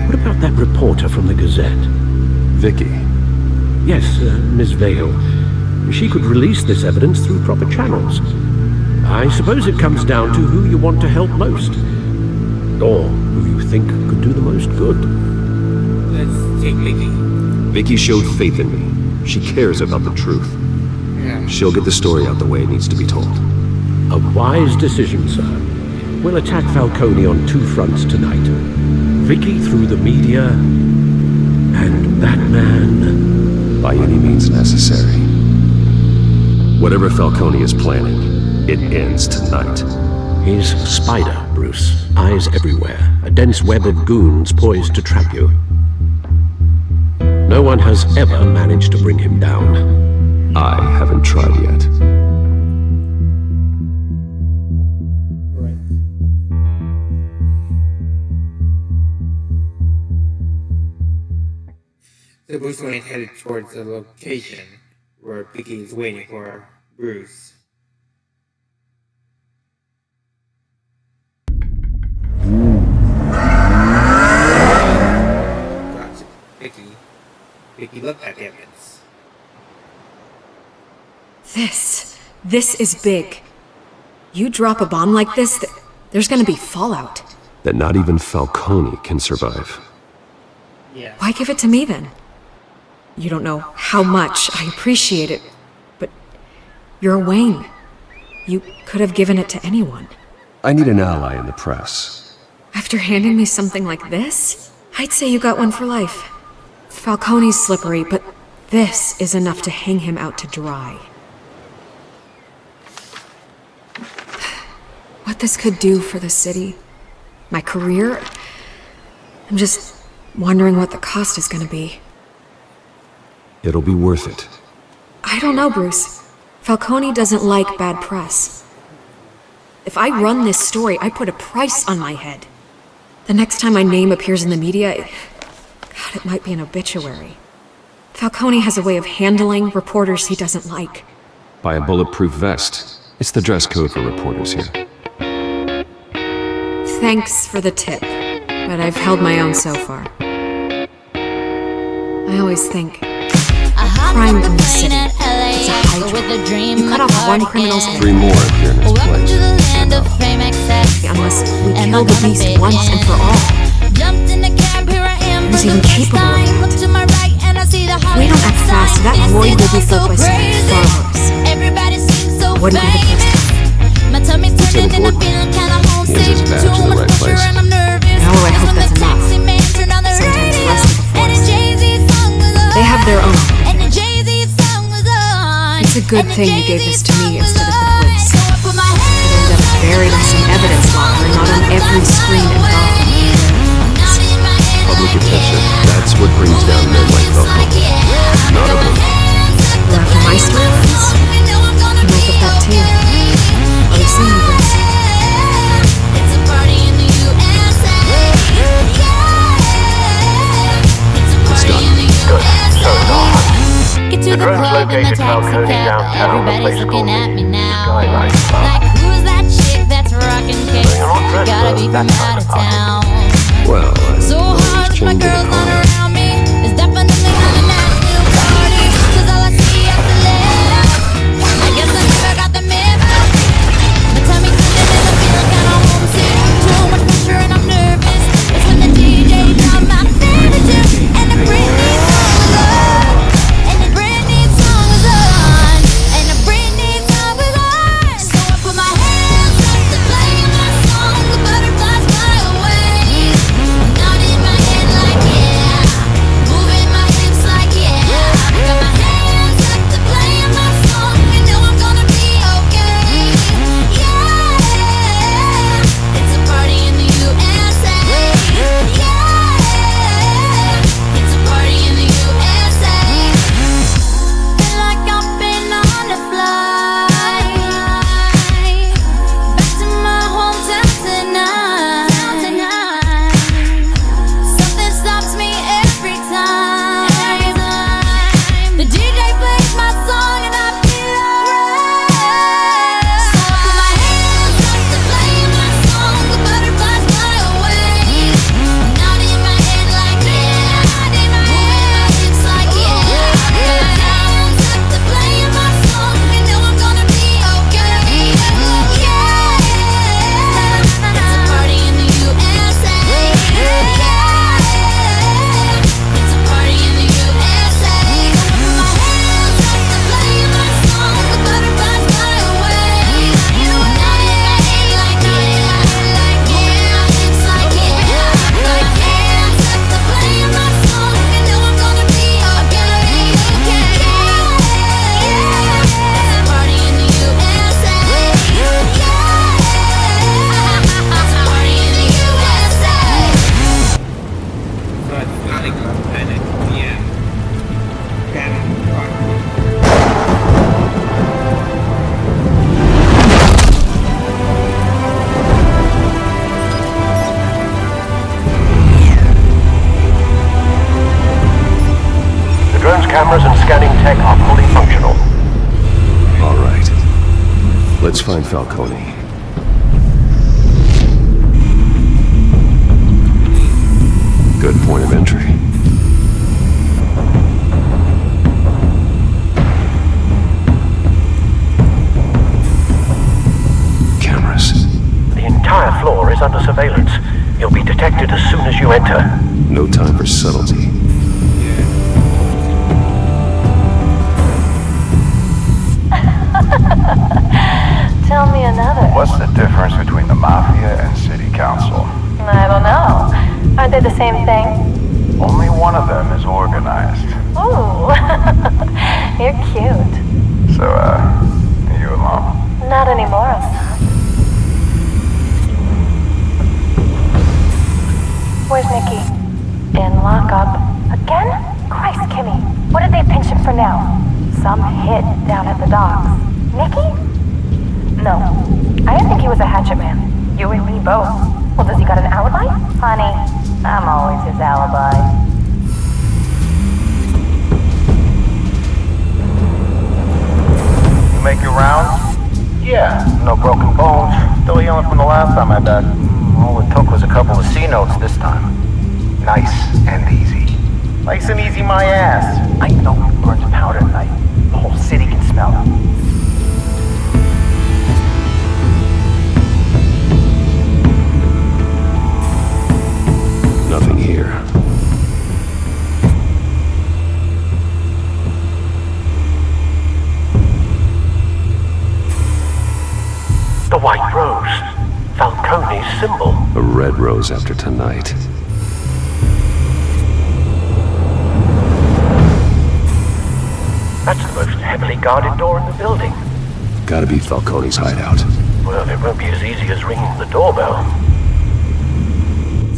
[SPEAKER 14] What about that reporter from the Gazette?
[SPEAKER 17] Vicky.
[SPEAKER 14] Yes, Miss Vale. She could release this evidence through proper channels. I suppose it comes down to who you want to help most. Or who you think could do the most good.
[SPEAKER 16] Let's take Vicky.
[SPEAKER 17] Vicky showed faith in me. She cares about the truth.
[SPEAKER 16] Yeah.
[SPEAKER 17] She'll get the story out the way it needs to be told.
[SPEAKER 14] A wise decision, sir. We'll attack Falcone on two fronts tonight. Vicky through the media, and Batman...
[SPEAKER 17] by any means necessary. Whatever Falcone is planning, it ends tonight.
[SPEAKER 14] He's Spider, Bruce. Eyes everywhere. A dense web of goons poised to trap you. No one has ever managed to bring him down.
[SPEAKER 17] I haven't tried yet.
[SPEAKER 7] So Bruce Wayne headed towards the location where Vicky is waiting for Bruce. Gotcha. Vicky looked at the evidence.
[SPEAKER 20] This is big. You drop a bomb like this, there's gonna be fallout.
[SPEAKER 17] That not even Falcone can survive.
[SPEAKER 16] Yeah.
[SPEAKER 20] Why give it to me then? You don't know how much I appreciate it, but you're Wayne. You could have given it to anyone.
[SPEAKER 17] I need an ally in the press.
[SPEAKER 20] After handing me something like this, I'd say you got one for life. Falcone's slippery, but this is enough to hang him out to dry. What this could do for the city, my career, I'm just wondering what the cost is gonna be.
[SPEAKER 17] It'll be worth it.
[SPEAKER 20] I don't know, Bruce. Falcone doesn't like bad press. If I run this story, I put a price on my head. The next time my name appears in the media, God, it might be an obituary. Falcone has a way of handling reporters he doesn't like.
[SPEAKER 17] Buy a bulletproof vest. It's the dress code for reporters here.
[SPEAKER 20] Thanks for the tip, but I've held my own so far. I always think, crime in the city, it's a hydra. You cut off one criminal's head.
[SPEAKER 17] 3 more appear in this place.
[SPEAKER 20] Unless we kill the beast once and for all. Who's even capable of it? If we don't act fast, that void will be filled by some followers. What do you think the first?
[SPEAKER 17] It's important. He has his badge in the right place.
[SPEAKER 20] No, I hope that's enough. Sometimes the rest of the force. They have their own. It's a good thing you gave this to me instead of the police. It ended up buried in some evidence locker, not on every screen in Gotham.
[SPEAKER 17] Public attention. That's what brings down men like Falcone. Not a woman.
[SPEAKER 20] Well, after my storylines, you might get that too. Are you seeing this?
[SPEAKER 17] It's done.
[SPEAKER 11] Good. So it's on. Get to the club in the taxi cab. Everybody's looking at me now. Like, who's that chick that's rockin' kicks? Gotta be from out of town.
[SPEAKER 17] Well,
[SPEAKER 11] So hard with my girls all around me. It's definitely not a national party. 'Cause all I see is the left. I guess I never got the memo. But tell me something and I feel kinda homesick. Too much pressure and I'm nervous. It's when the DJ dropped my favorite tune. And the Britney song was on. And the Britney song was on. And the Britney song was on. So I put my hands up to play my song. The butterflies fly away. Not in my head like yeah. Moving my hips like yeah. Got my hands up to play my song. You know I'm gonna be okay. Yeah. It's a party in the USA. Yeah. It's a party in the USA. Feel like I've been on a flight back to my hometown tonight. Something stops me every time. The DJ plays my song and I feel alright. So I put my hands up to play my song. The butterflies fly away. Not in my head like yeah. Moving my hips like yeah. Got my hands up to play my song. You know I'm gonna be okay. Yeah. It's a party in the USA. Yeah. It's a party in the USA. Put my hands up to play my song. The butterflies fly away. Not in my head like yeah. Moving my hips like yeah. Got my hands up to play my song. You know I'm gonna be okay. Yeah. It's a party in the USA. Yeah. It's a party in the USA.
[SPEAKER 16] So it's like panic. Yeah. Panic.
[SPEAKER 12] The drone's cameras and scanning tech are fully functional.
[SPEAKER 17] All right. Let's find Falcone. Good point of entry. Cameras.
[SPEAKER 12] The entire floor is under surveillance. You'll be detected detected as soon as you enter.
[SPEAKER 10] No time for subtlety.
[SPEAKER 8] Tell me another.
[SPEAKER 18] What's the difference between the Mafia and City Council?
[SPEAKER 8] I don't know. Aren't they the same thing?
[SPEAKER 18] Only one of them is organized.
[SPEAKER 8] Ooh. You're cute.
[SPEAKER 18] So, are you alone?
[SPEAKER 8] Not anymore, I'm not. Where's Nikki? In lockup. Again? Christ, Kimmy. What did they pinch him for now? Some hit down at the docks. Nikki? No. I didn't think he was a hatchet man. You and me both. Well, does he got an alibi? Honey, I'm always his alibi.
[SPEAKER 18] You make your rounds? Yeah, no broken bones. Still healing from the last time I died. All it took was a couple of C notes this time. Nice and easy. Nice and easy my ass. I know you burned powder tonight. The whole city can smell it.
[SPEAKER 10] Nothing here.
[SPEAKER 12] The white rose. Falcone's symbol.
[SPEAKER 10] A red rose after tonight.
[SPEAKER 12] That's the most heavily guarded door in the building.
[SPEAKER 10] Gotta be Falcone's hideout.
[SPEAKER 12] Well, it won't be as easy as ringing the doorbell.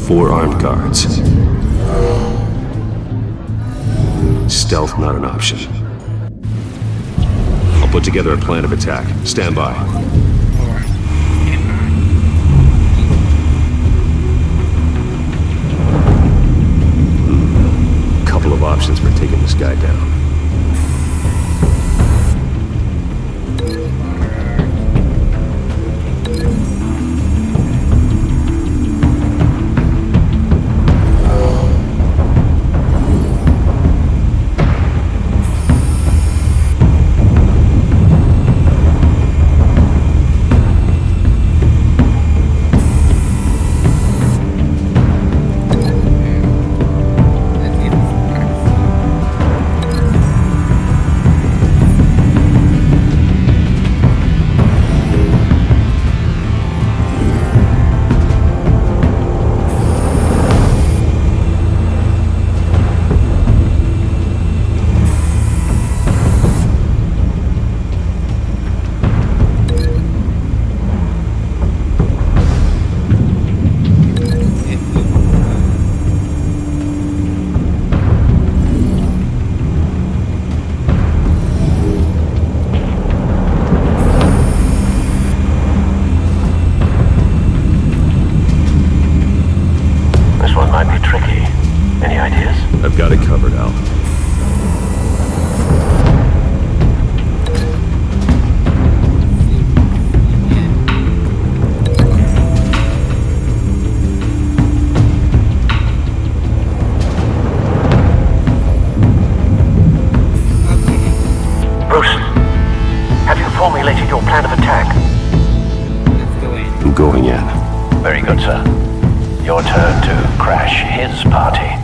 [SPEAKER 10] 4 armed guards. Stealth not an option. I'll put together a plan of attack. Stand by. Couple of options for taking this guy down. Got it covered, Al.
[SPEAKER 12] Bruce, have you formulated your plan of attack?
[SPEAKER 10] I'm going in.
[SPEAKER 12] Very good, sir. Your turn to crash his party.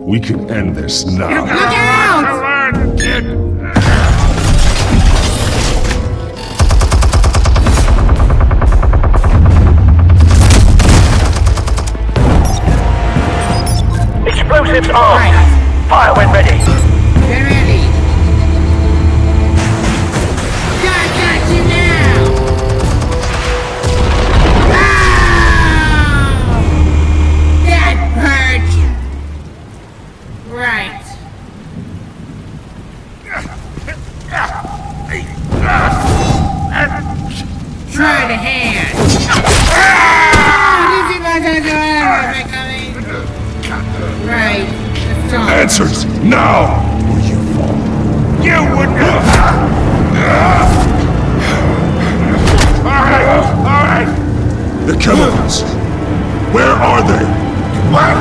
[SPEAKER 10] We can end this now.
[SPEAKER 1] You got a lot to learn, kid.
[SPEAKER 12] Explosives armed. Fire when ready.
[SPEAKER 7] Get ready. Got you now. That hurt. Right. Try the hand. Right.
[SPEAKER 10] Answers now! Or you fall.
[SPEAKER 1] You wouldn't. All right.
[SPEAKER 10] The chemicals. Where are they?
[SPEAKER 1] What?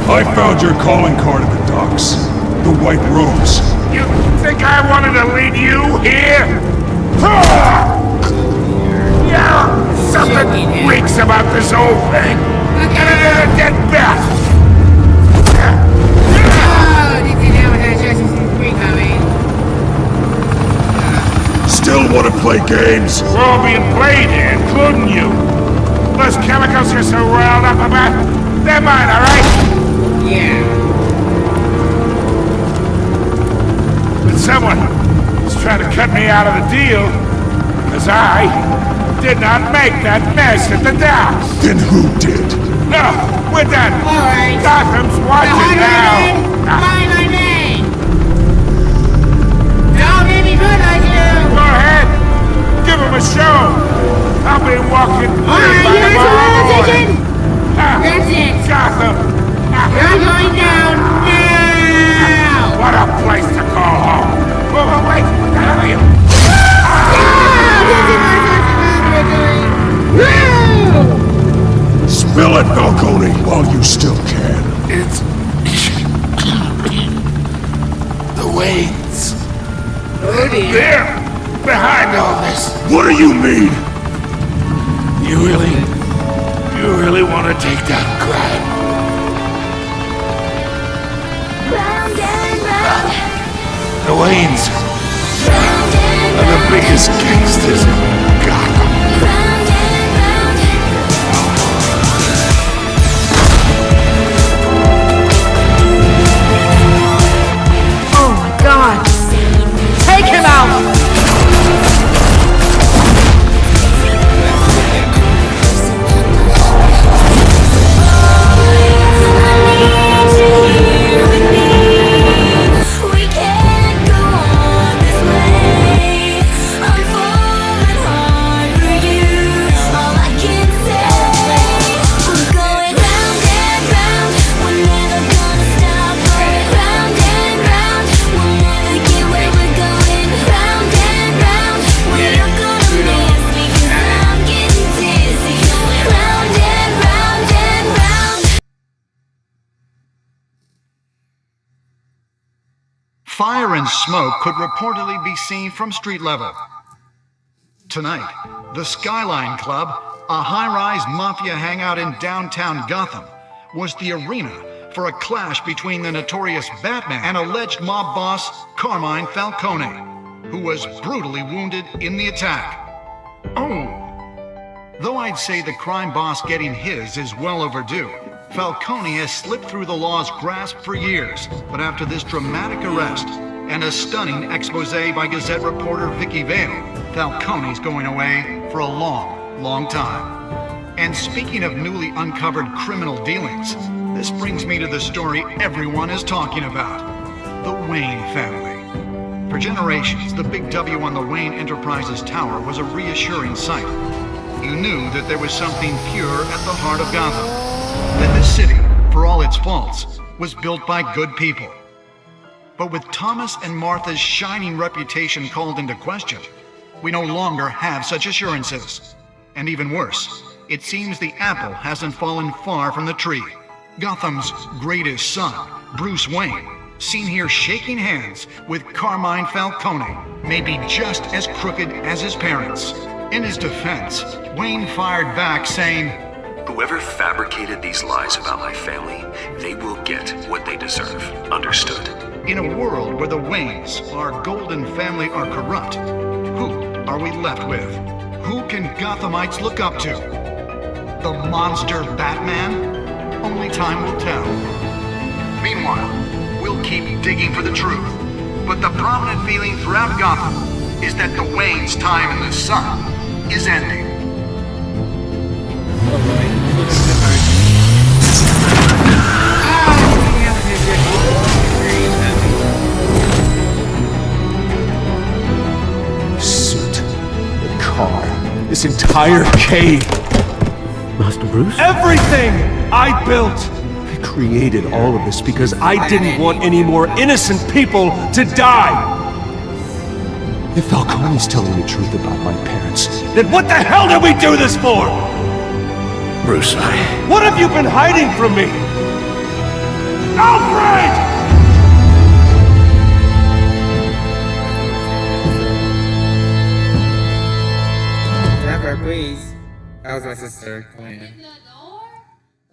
[SPEAKER 10] I found your calling card in the docks. The White Rose.
[SPEAKER 1] You think I wanted to lead you here? Yeah, something reeks about this whole thing. And a dead bat.
[SPEAKER 10] Still want to play games?
[SPEAKER 1] We're all being played here, including you. Those chemicals you're so riled up about, they're mine, all right? Yeah. But someone is trying to cut me out of the deal because I did not make that mess at the docks.
[SPEAKER 10] Then who did?
[SPEAKER 1] No, we're done.
[SPEAKER 7] All right.
[SPEAKER 1] Gotham's watching now.
[SPEAKER 7] Mind my name. Don't make me good like you.
[SPEAKER 1] Go ahead. Give him a show. I'll be walking free by tomorrow morning.
[SPEAKER 7] That's it.
[SPEAKER 1] Gotham.
[SPEAKER 7] You're going down now.
[SPEAKER 1] What a place to call home. Wait. What the hell are you?
[SPEAKER 10] Spill it, Falcone, while you still can.
[SPEAKER 1] It's the Waynes. They're behind all this.
[SPEAKER 10] What do you mean?
[SPEAKER 1] You really want to take that crime?
[SPEAKER 11] Round and round.
[SPEAKER 1] The Waynes are the biggest gangsters in Gotham.
[SPEAKER 15] Oh my god! Take him out!
[SPEAKER 11] We can't go on this way. I'm falling hard for you. All I can say, we're going round and round. We're never gonna stop going round and round. We'll never get where we're going. Round and round. We're gonna miss me 'cause I'm getting dizzy. Going round and round and round.
[SPEAKER 21] Fire and smoke could reportedly be seen from street level. Tonight, the Skyline Club, a high-rise mafia hangout in downtown Gotham, was the arena for a clash between the notorious Batman and alleged mob boss Carmine Falcone, who was brutally wounded in the attack. Though I'd say the crime boss getting his is well overdue, Falcone has slipped through the law's grasp for years, but after this dramatic arrest and a stunning expose by Gazette reporter Vicky Vale, Falcone's going away for a long time. And speaking of newly uncovered criminal dealings, this brings me to the story everyone is talking about: the Wayne family. For generations, the big W on the Wayne Enterprises Tower was a reassuring sight. You knew that there was something pure at the heart of Gotham. That this city, for all its faults, was built by good people. But with Thomas and Martha's shining reputation called into question, we no longer have such assurances. And even worse, it seems the apple hasn't fallen far from the tree. Gotham's greatest son, Bruce Wayne, seen here shaking hands with Carmine Falcone, may be just as crooked as his parents. In his defense, Wayne fired back saying,
[SPEAKER 3] Whoever fabricated these lies about my family, they will get what they deserve. Understood?
[SPEAKER 21] In a world where the Waynes, our golden family, are corrupt, who are we left with? Who can Gothamites look up to? The monster Batman? Only time will tell. Meanwhile, we'll keep digging for the truth. But the prominent feeling throughout Gotham is that the Waynes' time in the sun is ending.
[SPEAKER 5] Suit, the car, this entire cave.
[SPEAKER 14] Master Bruce?
[SPEAKER 5] Everything I built! I created all of this because I didn't want any more innocent people to die! If Falcone's telling the truth about my parents, then what the hell did we do this for?
[SPEAKER 14] Bruce,
[SPEAKER 5] What have you been hiding from me? Alfred!
[SPEAKER 7] Never, please. That was my sister.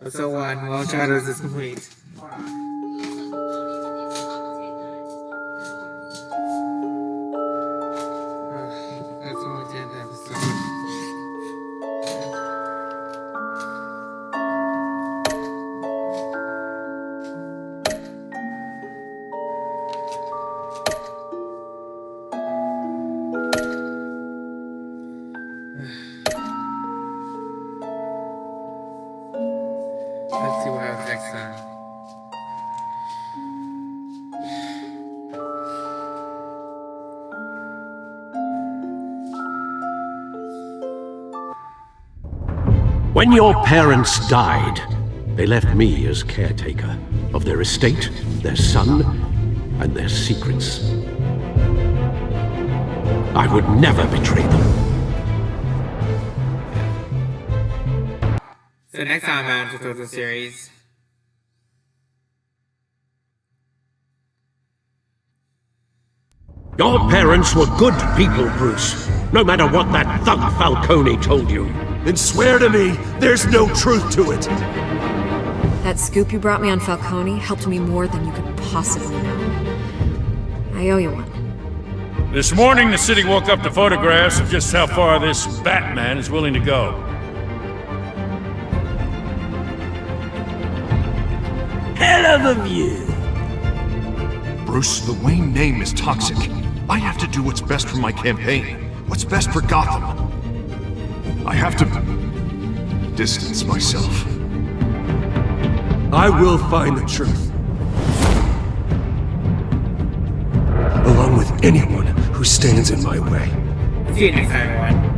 [SPEAKER 7] Episode 1, Well Shadows is complete. That's only 10 episodes. Let's see what happens next time.
[SPEAKER 14] When your parents died, they left me as caretaker of their estate, their son, and their secrets. I would never betray them.
[SPEAKER 7] So next time on the series.
[SPEAKER 14] Your parents were good people, Bruce. No matter what that thug Falcone told you.
[SPEAKER 5] Then swear to me there's no truth to it.
[SPEAKER 20] That scoop you brought me on Falcone helped me more than you could possibly know. I owe you one.
[SPEAKER 1] This morning, the city woke up to photographs of just how far this Batman is willing to go.
[SPEAKER 5] Hell of a view.
[SPEAKER 21] Bruce, the Wayne name is toxic. I have to do what's best for my campaign. What's best for Gotham. I have to distance myself.
[SPEAKER 5] I will find the truth. Along with anyone who stands in my way.
[SPEAKER 7] See you next time, everyone.